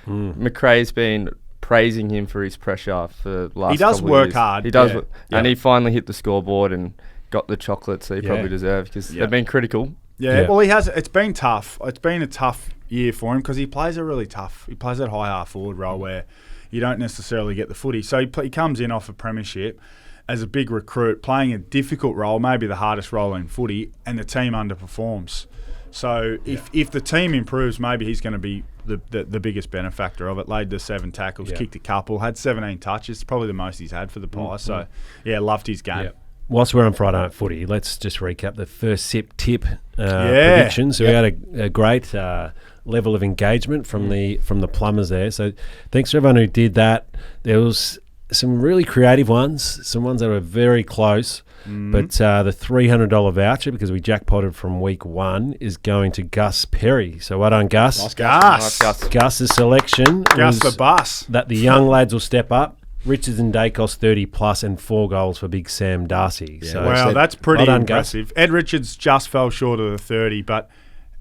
McRae's been praising him for his pressure for the last He does couple of work years. hard. He does, and he finally hit the scoreboard and got the chocolates that he probably deserved because they've been critical. Yeah, well, he has. It's been tough. It's been a tough year for him because he plays He plays that high half forward role where you don't necessarily get the footy. So he comes in off a premiership as a big recruit, playing a difficult role, maybe the hardest role in footy, and the team underperforms. So if the team improves, maybe he's going to be the biggest benefactor of it. Laid the 7 tackles, kicked a couple, had 17 touches, probably the most he's had for the Pies. So, loved his game. Yep. Whilst we're on Friday Night Footy, let's just recap the first sip tip predictions. So we had a great level of engagement from the plumbers there. So thanks to everyone who did that. There was some really creative ones, some ones that were very close. But the $300 voucher, because we jackpotted from week 1, is going to Gus Perry. So well done, Gus. Nice, Gus. Gus's selection Gus the bus. That the young lads will step up. Richards and Dacos 30 plus and 4 goals for Big Sam Darcy. Yeah, So wow, that's pretty well done, impressive. Gus. Ed Richards just fell short of the 30, but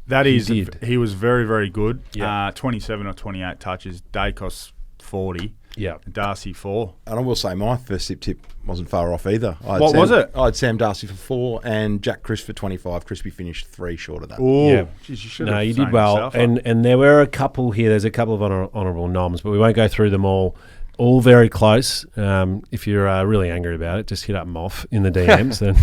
he was very, very good. 27 or 28 touches. Dacos 40. Yeah. Darcy 4. And I will say my first sip tip wasn't far off either. What was it? I had Sam Darcy for 4 and Jack Crisp for 25. Crispy finished 3 short of that. Oh, yeah. You you did well. And there were a couple here. There's a couple of honourable noms, but we won't go through them all. All very close. If you're really angry about it, just hit up Moff in the DMs and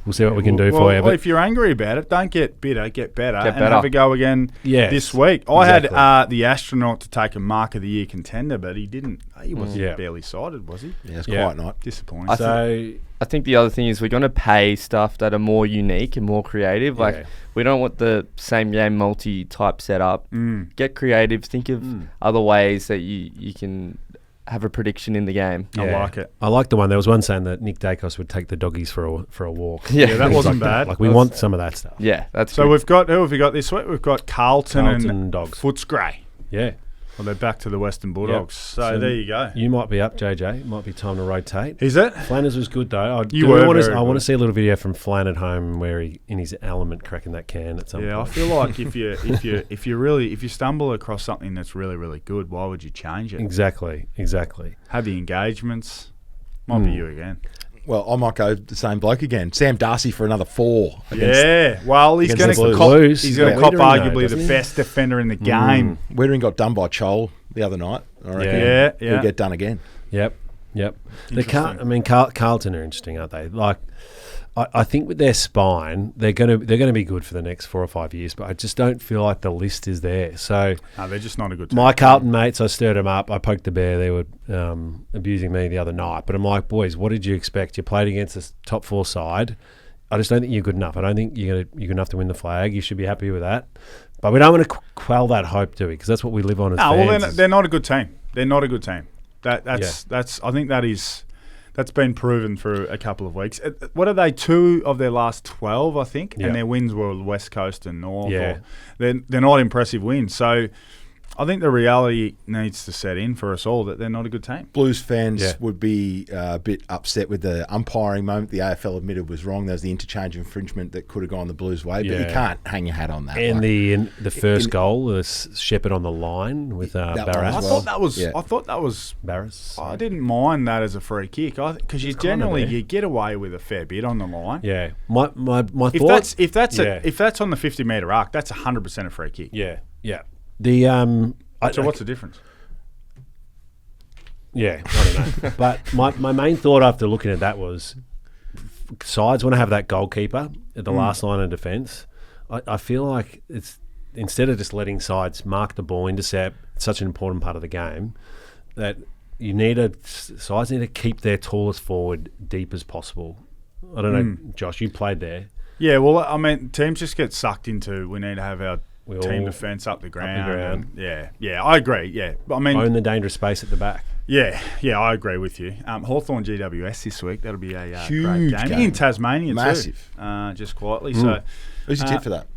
we'll see what we can do for you. Well, if you're angry about it, don't get bitter, get better. And have a go again this week. I had the astronaut to take a Mark of the Year contender, but he didn't. He wasn't barely sighted, was he? Yeah, it's quite not. Disappointing. I think the other thing is we're going to pay stuff that are more unique and more creative. Like, we don't want the same game multi-type setup. Get creative. Think of other ways that you can have a prediction in the game. I like it. I like the one. There was one saying that Nick Dacos would take the doggies for a walk. Yeah, that wasn't bad. Like we want some of that stuff. Yeah, that's so. good. Who have we got this week? We've got Carlton and Dogs. Footscray. Yeah. Well, they're back to the Western Bulldogs. So there you go. You might be up, JJ. It might be time to rotate. Is it? Flanas was good though. I want to see a little video from Flan at home where he in his element cracking that can at some point. Yeah, I feel like if you stumble across something that's really, really good, why would you change it? Exactly. Have the engagements. Might be you again. Well, I might go the same bloke again. Sam Darcy for another 4. Well, he's going to cop arguably the best defender in the game. Wiedering got done by Chol the other night. I reckon he'll get done again. Yep. Carlton are interesting, aren't they? Like, I think with their spine, they're going to be good for the next 4 or 5 years. But I just don't feel like the list is there. So no, they're just not a good team. My Carlton mates, I stirred them up. I poked the bear. They were abusing me the other night. But I'm like, boys, what did you expect? You played against a top 4 side. I just don't think you're good enough. I don't think you're good enough to win the flag. You should be happy with that. But we don't want to quell that hope, do we? Because that's what we live on as fans. Well, they're not a good team. They're not a good team. That's. I think that's been proven for a couple of weeks. What are they? 2 of their last 12, I think, and their wins were West Coast and North. Yeah. They're not impressive wins. So I think the reality needs to set in for us all that they're not a good team. Blues fans would be a bit upset with the umpiring moment. The AFL admitted was wrong. There was the interchange infringement that could have gone the Blues' way, but you can't hang your hat on that. And the first goal was Shepherd on the line with Barras. I thought that was Barras. I didn't mind that as a free kick because you get away with a fair bit on the line. Yeah, my thought. If that's on the 50-metre arc, that's 100% a free kick. Yeah. So what's the difference? Yeah, I don't know. But my main thought after looking at that was sides want to have that goalkeeper at the last line of defence. I feel like it's instead of just letting sides mark the ball, intercept, such an important part of the game, that sides need to keep their tallest forward deep as possible. I don't know, Josh, you played there. Yeah, well, I mean, teams just get sucked into we need to have our team defence up the ground. Yeah, I agree. Yeah, I mean, own the dangerous space at the back. Yeah, I agree with you. Hawthorn GWS this week. That'll be a huge great game in Tasmania. Massive. Too. Just quietly. So, who's your tip for that?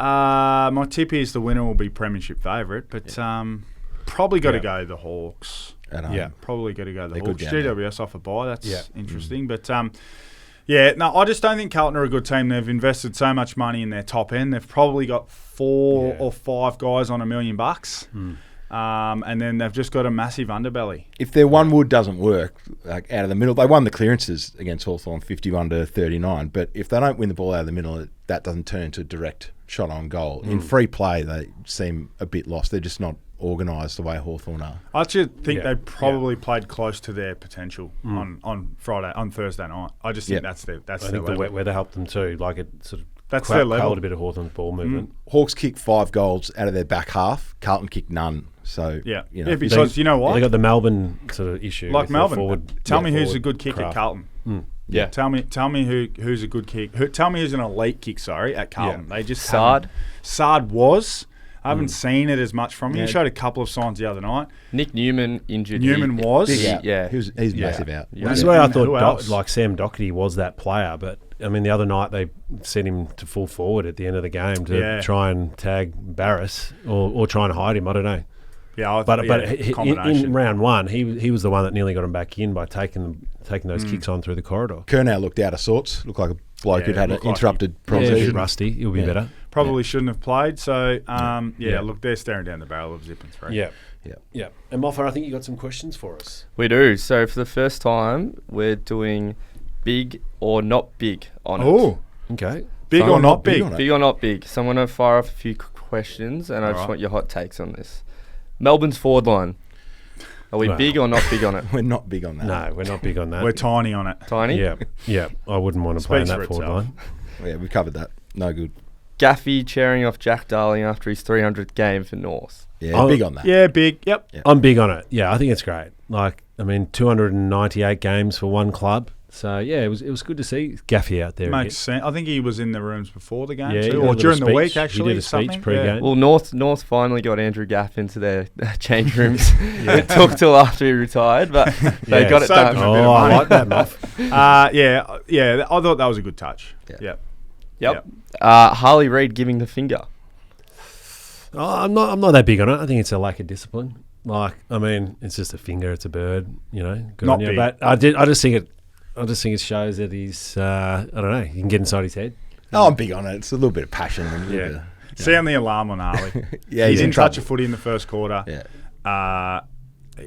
My tip is the winner will be Premiership favourite, but Probably got to go the Hawks. Yeah. Probably got to go the They're Hawks. good down there. GWS off a bye. That's interesting. But, I just don't think Carlton are a good team. They've invested so much money in their top end. They've probably got 4 or 5 guys on $1 million. And then they've just got a massive underbelly. If their one wood doesn't work, like out of the middle, they won the clearances against Hawthorn 51-39. But if they don't win the ball out of the middle, that doesn't turn into direct shot on goal. In free play, they seem a bit lost. They're just not organised the way Hawthorn are. I actually think they probably played close to their potential on Thursday night. I just think that's their I think the wet weather helped them too. Like it sort of that's their level. A bit of Hawthorn's ball movement. Hawks kicked 5 goals out of their back half. Carlton kicked none. So because you know what? They got the Melbourne sort of issue. Like Melbourne. Forward, tell me who's a good kick at Carlton. Yeah. Tell me who's a good kick. Tell me who's an elite kick. At Carlton. Yeah. They just Sard was. I haven't seen it as much from him. He showed a couple of signs the other night. Nick Newman injured. Newman was. He's massive out. This is where I thought like Sam Doherty was that player, but I mean the other night they sent him to full forward at the end of the game to try and tag Barris or try and hide him. I don't know. Yeah, but in round 1, he was the one that nearly got him back in by taking those kicks on through the corridor. Curnow looked out of sorts. Looked like a bloke who'd had an interrupted process. Rusty. He'll be better. Probably shouldn't have played. So, look, they're staring down the barrel of Zip and 3. Yeah. And Moff, I think you got some questions for us. We do. So for the first time, we're doing big or not big on it. Oh, okay. Big or not big? Big or not big. So I'm going to fire off a few questions, and I just want your hot takes on this. Melbourne's forward line. Are we big or not big on it? We're not big on that. No, we're not big on that. We're tiny on it. Tiny? Yeah. I wouldn't want to play in that forward line. Yeah, we covered that. No good. Gaffey chairing off Jack Darling after his 300th game for North. Yeah, big on that. Yeah, big. Yep. I'm big on it. Yeah, I think it's great. Like, I mean, 298 games for one club. So, yeah, it was good to see Gaffey out there. Makes sense. I think he was in the rooms before the game too, or during the week, actually. He did a speech pre-game. Well, North finally got Andrew Gaff into their change rooms. It took till after he retired, but they got it done. Oh, I like that, Moff. I thought that was a good touch. Yep. Harley Reid giving the finger. Oh, I'm not that big on it. I think it's a lack of discipline. Like, I mean, it's just a finger. It's a bird. You know, good not on you. Big. But I just think it shows that he's. I don't know. You can get inside his head. Oh, I'm big on it. It's a little bit of passion. And Sound the alarm on Harley. He's in touch trouble. of footy in the first quarter. Yeah.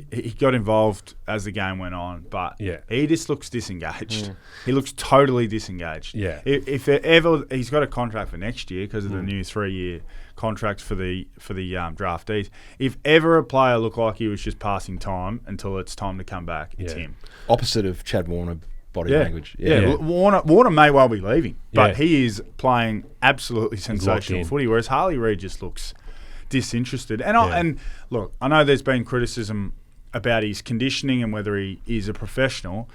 He got involved as the game went on, but Yeah. he just looks disengaged. He looks totally disengaged. Yeah. If ever he's got a contract for next year because of the new 3-year contract for the draftees. If ever a player looked like he was just passing time until it's time to come back, it's him. Opposite of Chad Warner body language. Yeah. Warner may well be leaving, but Yeah. he is playing absolutely sensational in. footy, whereas Harley Reid just looks disinterested. And look, I know there's been criticism about his conditioning and whether he is a professional.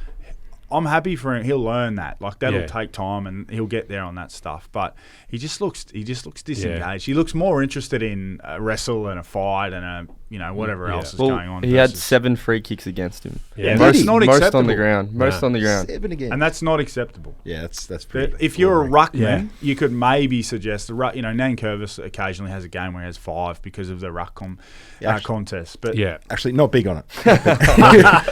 I'm happy for him. He'll learn that. Like, that'll take time, and he'll get there on that stuff. But he just looks disengaged. He looks more interested in a wrestle and a fight and whatever else is going on. He had 7 free kicks against him. Yeah. That's not Most acceptable. on the ground. Most on the ground. 7 again. And that's not acceptable. Yeah, that's pretty. If you're a ruckman, Yeah. you could maybe suggest Nan Curvis occasionally has a game where he has 5 because of the ruck contest. But Yeah. Actually, not big on it.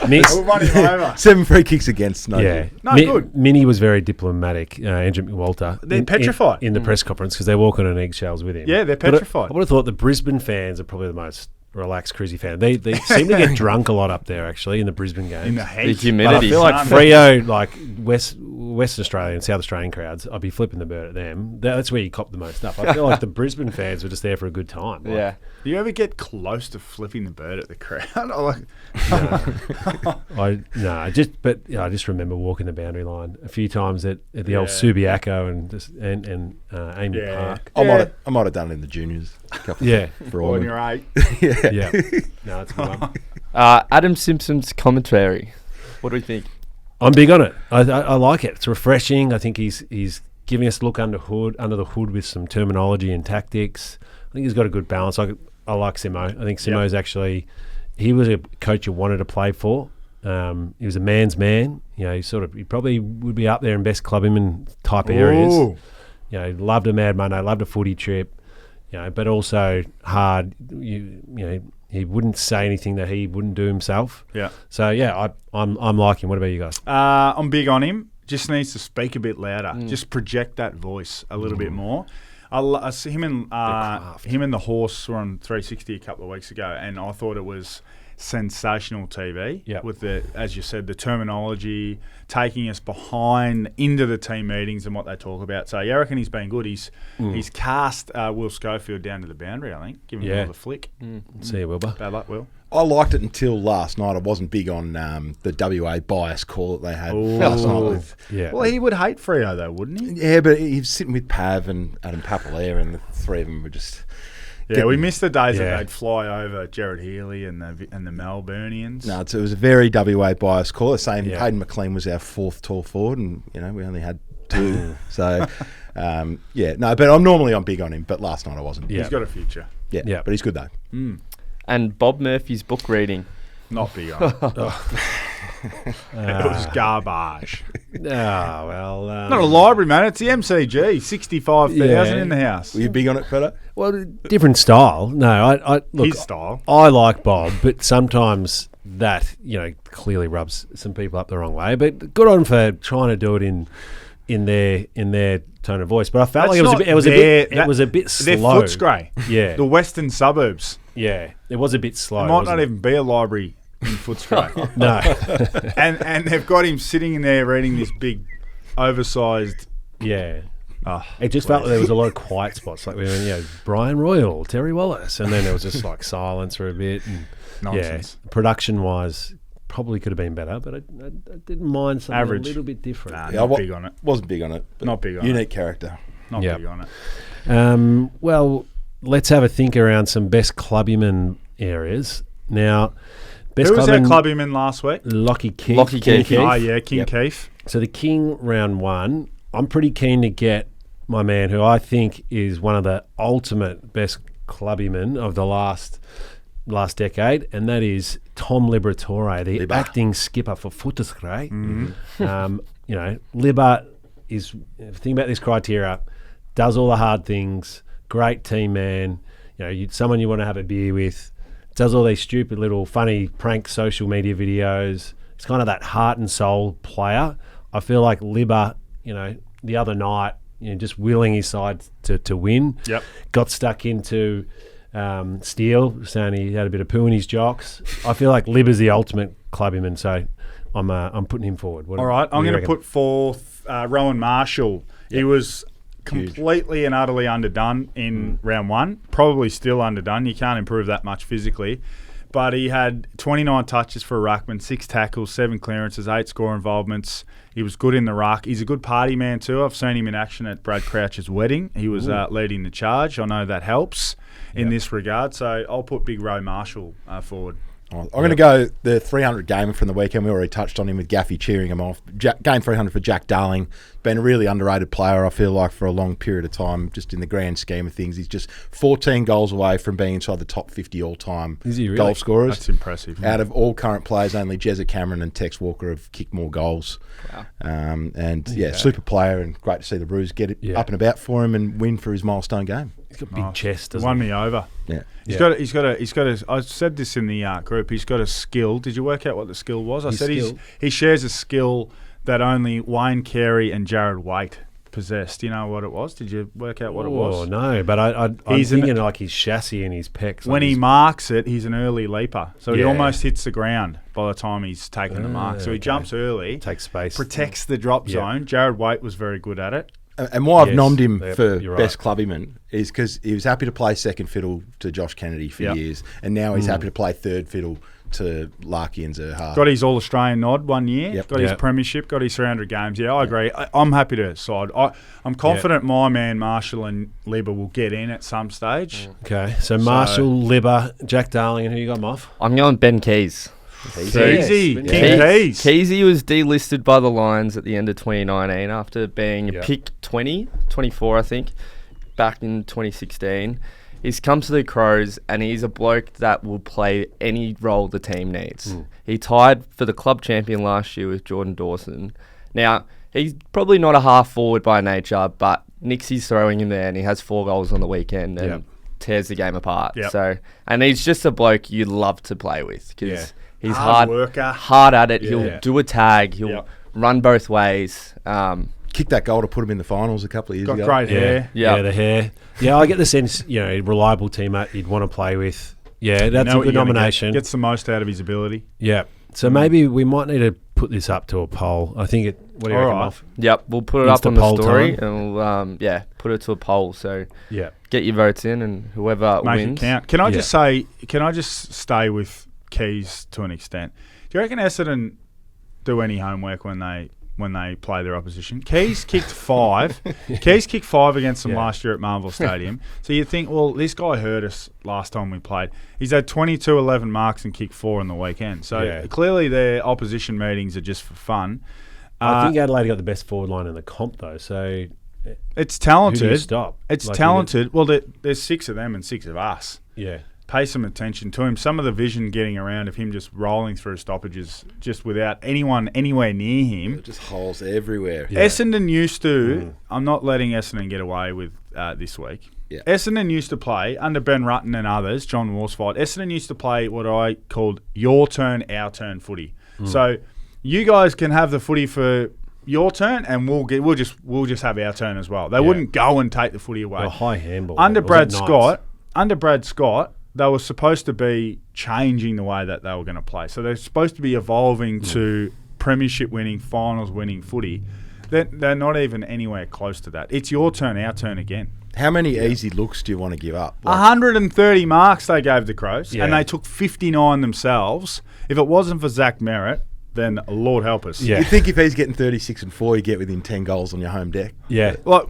Miss, we'll run him over. 7 free kicks against. No yeah. good. No, good. Minnie was very diplomatic, Andrew McWalter. They're petrified. In the press conference because they're walking on eggshells with him. Yeah, they're But petrified. I would have thought the Brisbane fans are probably the most relaxed cruisy fan. They seem to get drunk a lot up there, actually, in the Brisbane games. In the The heat. But I humidity. feel like Freo, like Western Australian and South Australian crowds, I'd be flipping the bird at them. That's where you cop the most stuff. I feel like the Brisbane fans were just there for a good time. Like, Yeah. Do you ever get close to flipping the bird at the crowd? I just remember walking the boundary line a few times at the old Subiaco and Amy Park. I might have done it in the juniors. Yeah. For all When of you're 8. Yeah. No, it's a good one. Adam Simpson's commentary. What do we think? I'm big on it. I like it. It's refreshing. I think he's giving us a look under the hood with some terminology and tactics. I think he's got a good balance. I like Simo. I think Simo's actually, he was a coach you wanted to play for. He was a man's man. You know, he probably would be up there in best club him in type areas. Ooh. You know, loved a Mad Monday, loved a footy trip. but also hard. He wouldn't say anything that he wouldn't do himself. Yeah. So I'm liking. What about you guys? I'm big on him. Just needs to speak a bit louder. Just project that voice a little bit more. I see him and the Horse were on 360 a couple of weeks ago, and I thought it was sensational TV. With as you said, the terminology, taking us behind into the team meetings and what they talk about. So I reckon he's been good. He's cast Will Schofield down to the boundary. I think, giving him another flick. See you, Wilbur. Bad luck, Will. I liked it until last night. I wasn't big on the WA bias call that they had last night. Well, he would hate Freo though, wouldn't he? Yeah, but he was sitting with Pav and Adam Papalier, and the three of them were just... we missed the days that they'd fly over Jared Healy and the Melburnians. No, it was a very WA bias call. The same, Hayden McLean was our fourth tall forward, and we only had two. So, but I'm big on him, but last night I wasn't. He's got a future. Yeah, but he's good though. And Bob Murphy's book reading. Not big on it. It was garbage. Not a library, man. It's the MCG. 65,000 in the house. Were you big on it, Patto? Well, different style. No, I look. His style. I like Bob, but sometimes that clearly rubs some people up the wrong way. But good on him for trying to do it in their tone of voice. But I felt like it was a bit slow. They're Footscray. Yeah, the western suburbs. Yeah, it was a bit slow. There might not even be a library in Footscray. No. and they've got him sitting in there reading this big, oversized. Yeah. It just felt like there was a lot of quiet spots, like Brian Royal, Terry Wallace, and then there was just like silence for a bit. And, nonsense. Production-wise, probably could have been better, but I didn't mind something average. A little bit different. Not big on it. Wasn't big on it. Not big on it. Unique character. Not big on it. Well, let's have a think around some best clubbyman areas. Now, best who was our clubbyman last week? Lockie Keith. Keith. Oh, yeah, King Keith. So the King round one, I'm pretty keen to get my man who I think is one of the ultimate best clubbymen of the last decade, and that is Tom Liberatore, the acting skipper for Footscray. Libba is, think about this criteria, does all the hard things, great team man, someone you want to have a beer with, does all these stupid little funny prank social media videos. It's kind of that heart and soul player. I feel like Libba, the other night, just willing his side to win. Yep. Got stuck into Steele, saying he had a bit of poo in his jocks. I feel like Libba's the ultimate clubbyman, so I'm putting him forward. All right, I'm going to put forth Rowan Marshall. Yep. He was completely and utterly underdone in round one. Probably still underdone. You can't improve that much physically. But he had 29 touches for a ruckman, 6 tackles, 7 clearances, 8 score involvements. He was good in the ruck. He's a good party man too. I've seen him in action at Brad Crouch's wedding. He was leading the charge. I know that helps in this regard. So I'll put Big Row Marshall forward. I'm going to go the 300 gamer from the weekend. We already touched on him with Gaffey cheering him off. Game 300 for Jack Darling. Been a really underrated player, I feel like, for a long period of time, just in the grand scheme of things. He's just 14 goals away from being inside the top 50 all-time goal scorers. That's impressive. Out of all current players, only Jezza Cameron and Tex Walker have kicked more goals. Wow. Super player, and great to see the Roos get it up and about for him and win for his milestone game. He's got a big chest, doesn't Won he? me over. Yeah. He's got a. I said this in the group. He's got a skill. Did you work out what the skill was? I said he shares a skill that only Wayne Carey and Jared Waite possessed. Do you know what it was? Did you work out what it was? Oh no, but I'm thinking like his chassis and his pecs. When he marks it, he's an early leaper, so he almost hits the ground by the time he's taken the mark. So he jumps early, takes space, protects the drop zone. Jared Waite was very good at it. And why I've nommed him for best clubbyman is because he was happy to play second fiddle to Josh Kennedy for years, and now he's happy to play third fiddle to Larky and Zerha. Got his All-Australian nod one year, got his premiership, got his 300 games. Yeah, I agree. I'm happy to side. I'm confident my man Marshall and Libba will get in at some stage. Okay, so Marshall, Libba, Jack Darling, and who you got, Moff? I'm going Ben Keys. Keezy. King Keys. Keezy was delisted by the Lions at the end of 2019 after being pick 24, I think, back in 2016. He's come to the Crows, and he's a bloke that will play any role the team needs. He tied for the club champion last year with Jordan Dawson. Now, he's probably not a half forward by nature, but Nixie's throwing him there, and he has 4 goals on the weekend. And tears the game apart. Yep. So, and he's just a bloke you love to play with because he's Hard worker. hard at it. Yeah. He'll do a tag. He'll run both ways. Kicked that goal to put him in the finals a couple of years Got ago. great hair. Yeah, the hair. Yeah, I get the sense, reliable teammate you'd want to play with. Yeah, that's a good nomination. Gets the most out of his ability. Yeah. So maybe we might need to put this up to a poll. I think what do you reckon, Moff? Yep, we'll put it up Insta on the poll story time. and we'll put it to a poll. So Yeah. get your votes in and whoever Make wins. it count. Can I just say? Can I just stay with Keys to an extent? Do you reckon Essendon do any homework when they play their opposition? Keys kicked 5. Keys kicked 5 against them last year at Marvel Stadium. So you think, well, this guy hurt us last time we played. He's had 22, 11 marks and kicked 4 on the weekend. So clearly their opposition meetings are just for fun. I think Adelaide got the best forward line in the comp, though. So it's talented. Who do you stop? It's talented. Well, there's 6 of them and 6 of us. Yeah. Pay some attention to him. Some of the vision getting around of him just rolling through stoppages just without anyone anywhere near him. Just holes everywhere. Yeah. Essendon used to, I'm not letting Essendon get away with this week. Yeah. Essendon used to play, under Ben Rutten and others, John Worsfield, Essendon used to play what I called your turn, our turn footy. So you guys can have the footy for your turn and we'll just have our turn as well. They wouldn't go and take the footy away. A high handball. Under Brad Scott, they were supposed to be changing the way that they were going to play. So they're supposed to be evolving to Premiership winning, finals winning footy. They're not even anywhere close to that. It's your turn, our turn again. How many easy looks do you want to give up? 130 marks they gave the Crows, Yeah. and they took 59 themselves. If it wasn't for Zach Merritt, then Lord help us. Yeah. You think if he's getting 36 and 4, you get within 10 goals on your home deck? Yeah. Like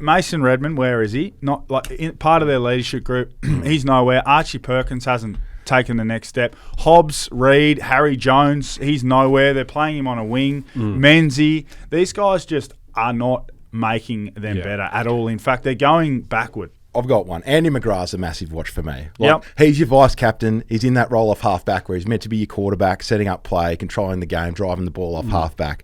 Mason Redmond, where is he? Not like part of their leadership group. He's nowhere. Archie Perkins hasn't taken the next step. Hobbs, Reid, Harry Jones, he's nowhere. They're playing him on a wing. Menzie, these guys just are not making them better at all. In fact, they're going backward. I've got one. Andy McGrath's a massive watch for me. He's your vice captain. He's in that role of half-back where he's meant to be your quarterback, setting up play, controlling the game, driving the ball off half-back.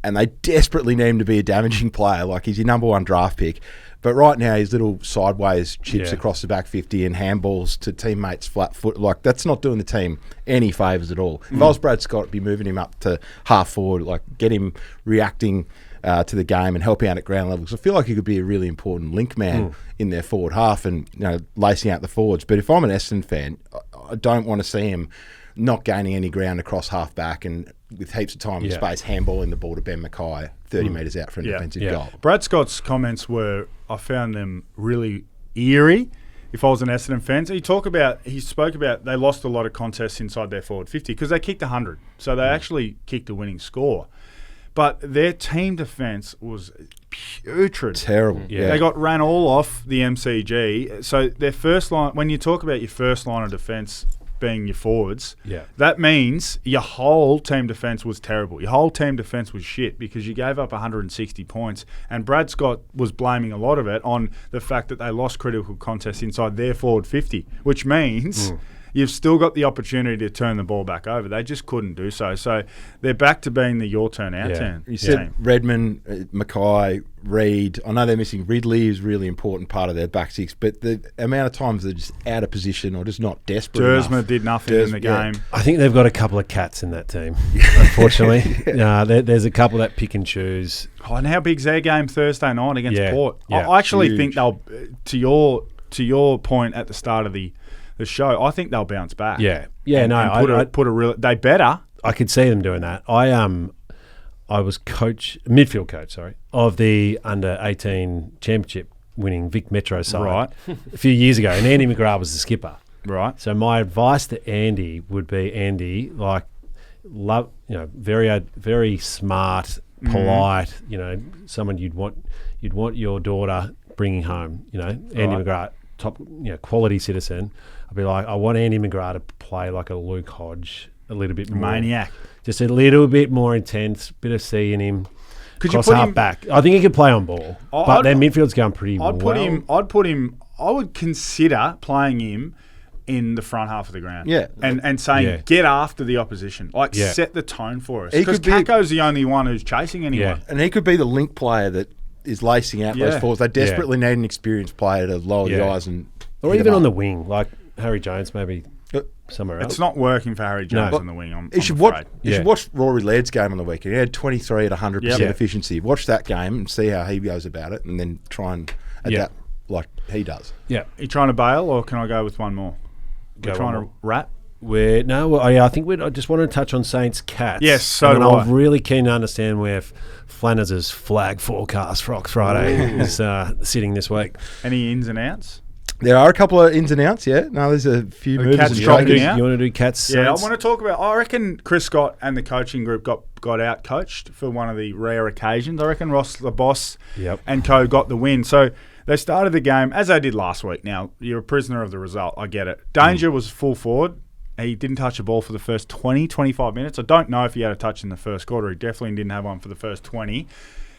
And they desperately need him to be a damaging player. Like, he's your number 1 draft pick. But right now, his little sideways chips across the back 50 and handballs to teammates flat foot, like, that's not doing the team any favours at all. If I was Brad Scott, I'd be moving him up to half forward, like, get him reacting to the game and helping out at ground level. Because I feel like he could be a really important link man in their forward half and lacing out the forwards. But if I'm an Essendon fan, I don't want to see him not gaining any ground across half back and with heaps of time and space handballing the ball to Ben Mackay 30 metres out for a defensive goal. Brad Scott's comments I found them really eerie. If I was an Essendon fan, he spoke about they lost a lot of contests inside their forward 50 because they kicked 100. So they actually kicked a winning score. But their team defence was putrid. Terrible. Yeah. They got ran all off the MCG. So their first line, when you talk about your first line of defence being your forwards, that means your whole team defence was terrible. Your whole team defence was shit because you gave up 160 points. And Brad Scott was blaming a lot of it on the fact that they lost critical contests inside their forward 50, which means you've still got the opportunity to turn the ball back over. They just couldn't do so. So they're back to being the your turn, our turn. You said Redmond, Mackay, Reid. I know they're missing Ridley, is a really important part of their back six, but the amount of times they're just out of position or just not desperate enough. Dersma did nothing in the game. I think they've got a couple of cats in that team, unfortunately. There's a couple that pick and choose. Oh, and how big's their game Thursday night against Port? Yeah. I actually think they'll, to your point at the start of the show, I think they'll bounce back. Yeah. They better. I could see them doing that. I was midfield coach, of the under-18 championship winning Vic Metro side a few years ago, and Andy McGrath was the skipper. Right. So my advice to Andy would be, Andy, very smart, polite, someone you'd want your daughter bringing home, Andy McGrath, top, quality citizen. I'd be like, I want Andy McGrath to play like a Luke Hodge, a little bit more. Maniac. Just a little bit more intense, bit of C in him. Could you cross put half him back? I think he could play on ball, but their midfield's going pretty well. I would consider playing him in the front half of the ground. Yeah. And saying, get after the opposition. Set the tone for us. Because Kako's the only one who's chasing anyone. Yeah. And he could be the link player that is lacing out those forwards. They desperately need an experienced player to lower the eyes and Or hit even 'em on up. the wing, like Harry Jones, maybe somewhere else. It's not working for Harry Jones No. on the wing. I'm You should afraid. watch Rory Laird's game on the weekend. He had 23 at 100% Yep. efficiency. Watch that game and see how he goes about it, and then try and adapt like he does. Yeah. Are you trying to bail, or can I go with one more? Go We're trying one to wrap. I think I just wanted to touch on Saints Cats. Yes, so and do I. I'm really keen to understand where Flanas' flag forecast for Ox Friday is sitting this week. Any ins and outs? There are a couple of ins and outs, yeah. No, there's a few The moves Cats and dropping shakers. out. You want to do Cats? Yeah, I Saints? want to talk about. I reckon Chris Scott and the coaching group got out coached for one of the rare occasions. I reckon Ross, the boss, Yep. and co got the win. So they started the game as they did last week. Now you're a prisoner of the result. I get it. Danger was full forward. He didn't touch a ball for the first 20, 25 minutes. I don't know if he had a touch in the first quarter. He definitely didn't have one for the first 20.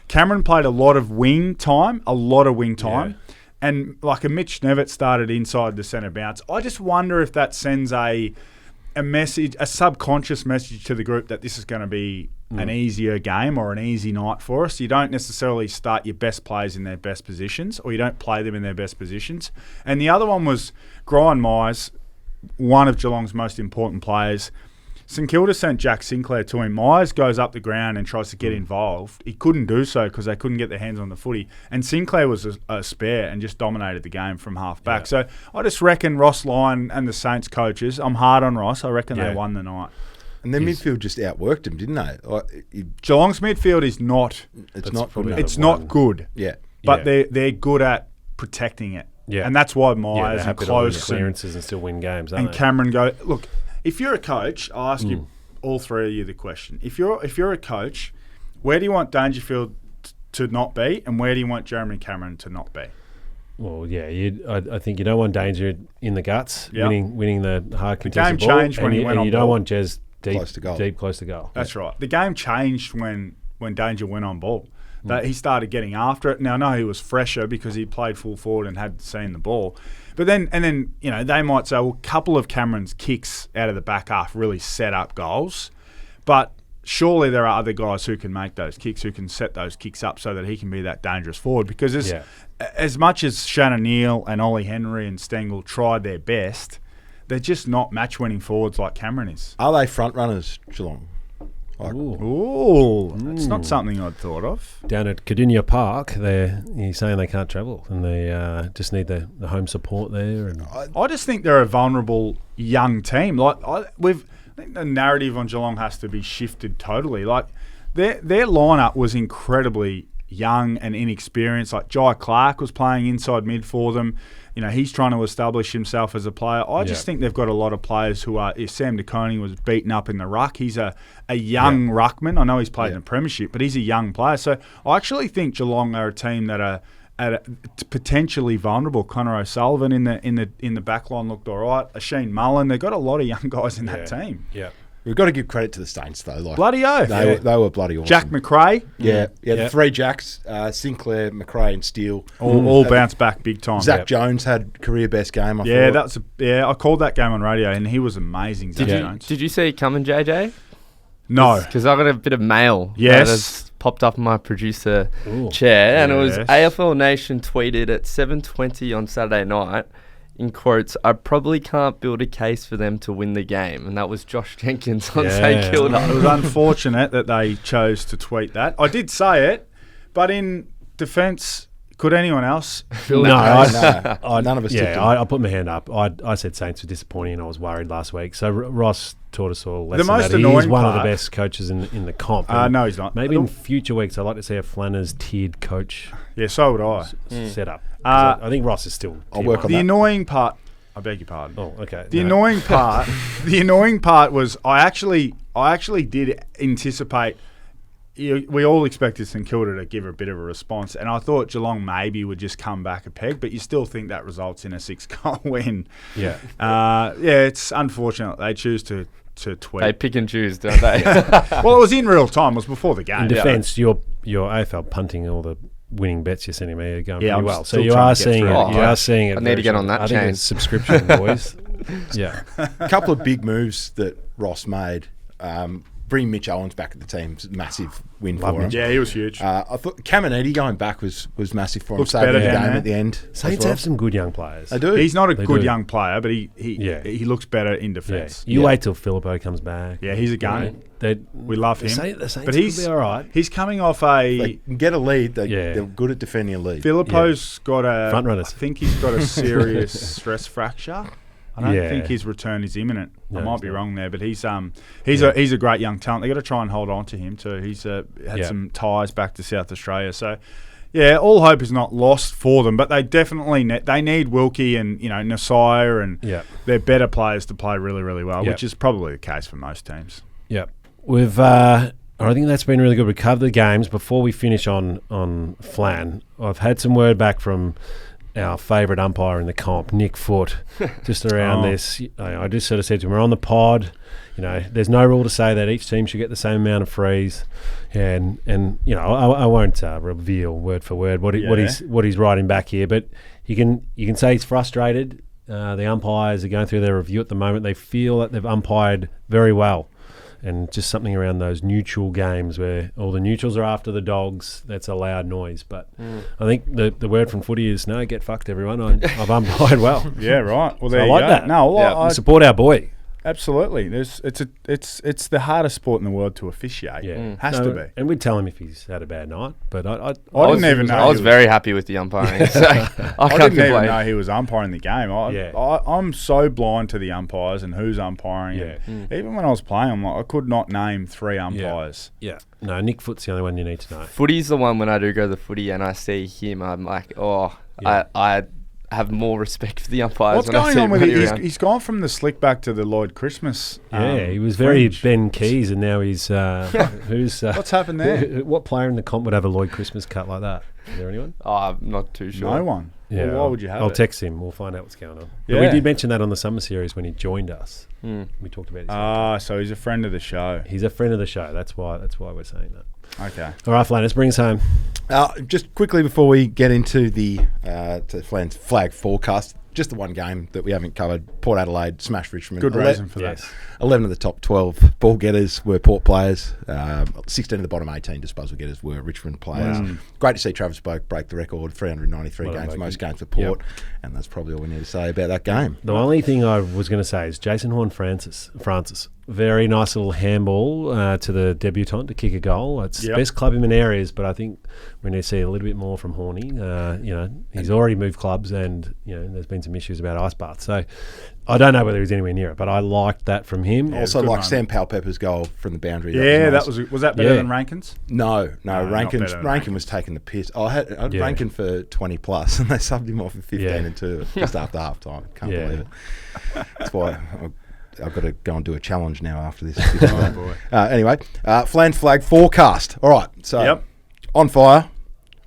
Cameron played a lot of wing time. And like a Mitch Nevitt started inside the centre bounce. I just wonder if that sends a message, a subconscious message to the group that this is going to be an easier game or an easy night for us. You don't necessarily start your best players in their best positions, or you don't play them in their best positions. And the other one was Brian Myers, one of Geelong's most important players. St Kilda sent Jack Sinclair to him. Myers goes up the ground and tries to get involved. He couldn't do so because they couldn't get their hands on the footy. And Sinclair was a spare and just dominated the game from half back. Yeah. So I just reckon Ross Lyon and the Saints coaches, I'm hard on Ross, I reckon Yeah. they won the night. And then midfield just outworked him, didn't they? Geelong's midfield is not It's not probably good. not- it's not good, Yeah. but Yeah. they're good at protecting it. Yeah. And that's why Yeah, Myers they're and happy to lose Close and clearances and still win games, aren't and they? Cameron go, look, if you're a coach, I'll ask you all three of you the question. If you're a coach, where do you want Dangerfield to not be, and where do you want Jeremy Cameron to not be? Well, yeah, I think you don't want Danger in the guts, Yeah. winning the hard contested game ball, changed when and he you, went and on you don't ball. want Jez Close to goal. deep close to goal. That's right. The game changed when Danger went on ball. That he started getting after it. Now, I know he was fresher because he played full forward and had seen the ball. But then they might say, well, a couple of Cameron's kicks out of the back half really set up goals. But surely there are other guys who can make those kicks, who can set those kicks up so that he can be that dangerous forward. Because as much as Shannon Neal and Ollie Henry and Stengel tried their best, they're just not match-winning forwards like Cameron is. Are they front runners, Geelong? Ooh, that's not something I'd thought of. Down at Cardinia Park, he's saying they can't travel and they just need the home support there. And I just think they're a vulnerable young team. I think the narrative on Geelong has to be shifted totally. Like their lineup was incredibly young and inexperienced. Like Jai Clark was playing inside mid for them. He's trying to establish himself as a player. I just think they've got a lot of players who are. Sam DeConing was beaten up in the ruck. He's a young ruckman. I know he's played in the Premiership, but he's a young player. So I actually think Geelong are a team that are potentially vulnerable. Connor O'Sullivan in the back line looked all right. Asheen Mullen. They've got a lot of young guys in that team. Yeah. We've got to give credit to the Saints, though. Like, Bloody oath. They were bloody awesome. Jack McRae. Yeah, the three Jacks, Sinclair, McRae and Steele. All bounced back big time. Zach Jones had career best game, I thought. I called that game on radio, and he was amazing, Zach Jones. Did you see it coming, JJ? No. Because I got a bit of mail Yes. that has popped up in my producer chair, and it was Yes. AFL Nation tweeted at 7:20 on Saturday night, in quotes, "I probably can't build a case for them to win the game," and that was Josh Jenkins on St Kilda. It was unfortunate that they chose to tweet that. I did say it, but in defence, could anyone else? No, none of us did. I put my hand up. I said Saints were disappointing and I was worried last week. So Ross taught us all a lesson most that he's annoying one of the part- best coaches in the comp. And No, he's not. Maybe in future weeks I'd like to see a Flanas tiered coach Yeah, so would I. set up. 'Cause I think Ross is still I'll tier work one. on The that. annoying part. I beg your pardon. Oh, okay. The No. annoying part. The annoying part was I actually did anticipate. We all expected St Kilda to give a bit of a response, and I thought Geelong maybe would just come back a peg, but you still think that results in a 6-goal win. Yeah. It's unfortunate they choose to tweet. They pick and choose, don't they? Well, it was in real time. It was before the game. In defence, your AFL punting all the winning bets you're sending me are going Yeah, pretty I'm well. So still you trying are to get seeing through it. it. You are seeing it. I need to get very on that I think chain. it's subscription, boys. Yeah. A couple of big moves that Ross made. bring Mitch Owens back at the team's massive win for him. Yeah, he was huge. I thought Caminiti going back was massive for him. Looks Saving better the down game there. at the end. Saints have some good young players. They do. He's not a They good do. young player, but he looks better in defence. You wait till Filippo comes back. Yeah, he's a gun. We love him. The Saints But he's could be all right. He's coming off a. They can get a lead. They're good at defending a lead. Filippo's got a. Front runners. I think he's got a serious stress fracture. I don't Yeah. think his return is imminent. No, I might it's be not. wrong there, but he's a great young talent. They got to try and hold on to him too. He's had some ties back to South Australia, so yeah, all hope is not lost for them. But they definitely they need Wilkie and Nasir and they're better players to play really really well, which is probably the case for most teams. Yeah, we've. I think that's been really good. We covered the games. Before we finish on Flan, I've had some word back from our favourite umpire in the comp, Nick Foote, just around this. I just sort of said to him, we're on the pod. There's no rule to say that each team should get the same amount of frees, and I won't reveal word for word what he's writing back here, but you can say he's frustrated. The umpires are going through their review at the moment. They feel that they've umpired very well. And just something around those neutral games where all the neutrals are after the dogs, that's a loud noise. But I think the word from footy is, no, get fucked, everyone. I've umpired well. Yeah, right. Well, So there I you like go. that. No, We support our boy. absolutely. It's the hardest sport in the world to officiate. Yeah, Has to be. And we'd tell him if he's had a bad night. But I didn't even know. I was very happy with the umpiring, so I I can't didn't even complain. know he was umpiring the game. I'm so blind to the umpires and who's umpiring. Yeah. And even when I was playing, I'm like, I could not name 3 umpires. Yeah. No, Nick Foote's the only one you need to know. Footy's the one when I do go to the footy and I see him, I'm like, I have more respect for the umpires. What's when I going see on with him it? running around. He's gone from the slick back to the Lloyd Christmas. He was very fringe. Ben Keys, and now he's who's What's happened there? What player in the comp would have a Lloyd Christmas cut like that? Is there anyone? Oh, I'm not too sure. No one. Yeah, Well, why would you have I'll it? text him. We'll find out what's going on. But Yeah. we did mention that on the summer series when he joined us. We talked about his. So he's a friend of the show. He's a friend of the show. That's why we're saying that. Okay. All right, Flanas, bring us home. Just quickly before we get into the to Flan's flag forecast, just the one game that we haven't covered. Port Adelaide smashed Richmond. Good reason for that. 11 of the top 12 ball getters were Port players. 16 of the bottom 18 disposal getters were Richmond players. Wow. Great to see Travis Boak break the record, 393 Well, games, like most games for Port. And that's probably all we need to say about that game. The only thing I was going to say is Jason Horn-Francis. Very nice little handball to the debutant to kick a goal. It's the best club him in areas, but I think we need to see a little bit more from Horny. He's already moved clubs, and there's been some issues about ice baths. So I don't know whether he's anywhere near it, but I liked that from him. Also, good like moment. Sam Powell-Pepper's goal from the boundary. Yeah, nice. was that better than Rankin's? No, not Rankin better than Rankin was taking the piss. I had Rankin for 20 plus, and they subbed him off at 15 and 2 just after half time. Can't believe it. That's why I've got to go and do a challenge now after this. Oh, boy. Anyway, Flan flag forecast. All right, so on fire.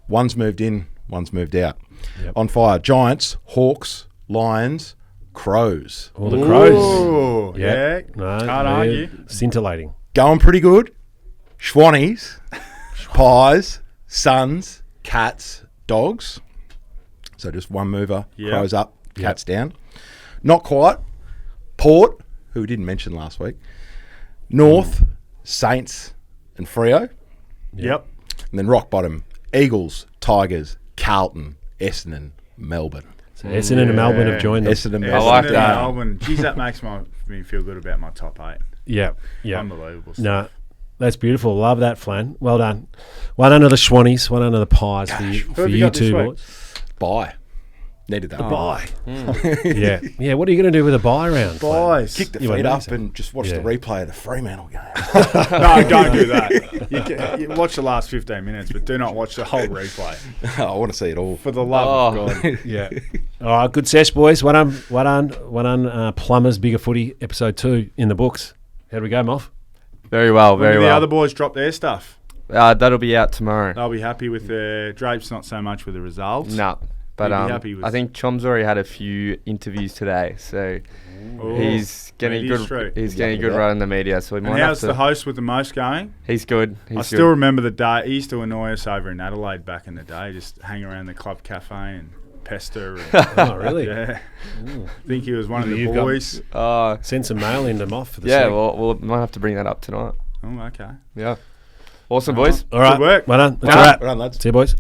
One's moved in, one's moved out. Yep. On fire, Giants, Hawks, Lions, Crows. All the Crows. Ooh, Yeah. yeah. No, Can't they're argue. Scintillating. Going pretty good. Schwannies, Pies, Suns, Cats, Dogs. So just one mover. Yep. Crows up, Cats down. Not quite. Port, who we didn't mention last week. North, Saints, and Freo. Yep. And then rock bottom, Eagles, Tigers, Carlton, Essendon, Melbourne. So Essendon and Melbourne have joined them. Essendon, I like Essendon, that. Melbourne. Geez, that makes me feel good about my top 8. Yeah. Unbelievable stuff. No, that's beautiful. Love that, Flan. Well done. One under the Schwannies, one under the Pies for you, Who have you got this two week? boys. Bye. Needed that. Bye. Yeah. What are you going to do with a bye round? Flan? Boys. Kick the You feet won't up do so. and just watch the Yeah. replay of the Fremantle game. No, don't do that. You watch the last 15 minutes, but do not watch the whole replay. I want to see it all. For the love of God. Yeah. All right, good sesh, boys. One on Plumbers Bigger Footy, episode 2 in the books. How do we go, Moff? Very well, When very do the well. other boys drop their stuff? That'll be out tomorrow. They'll be happy with the Drapes, not so much with the results. No. But You'd be happy with- I think Chom's already had a few interviews today, so Ooh. he's getting Media's good. true. He's getting a good Yeah. run in the media, so we And might have how's to. the host with the most going? He's good. He's I good. still remember the day. He used to annoy us over in Adelaide back in the day, just hang around the club cafe and pester. And, Oh, really? yeah. I think he was one of the You've got- boys. Send some mail into Moff for the Yeah, segment. well, we might have to bring that up tonight. Oh, okay. Yeah. Awesome, boys. All right. Good work. Well done. That's Done. a wrap. Well done, lads. See you, boys.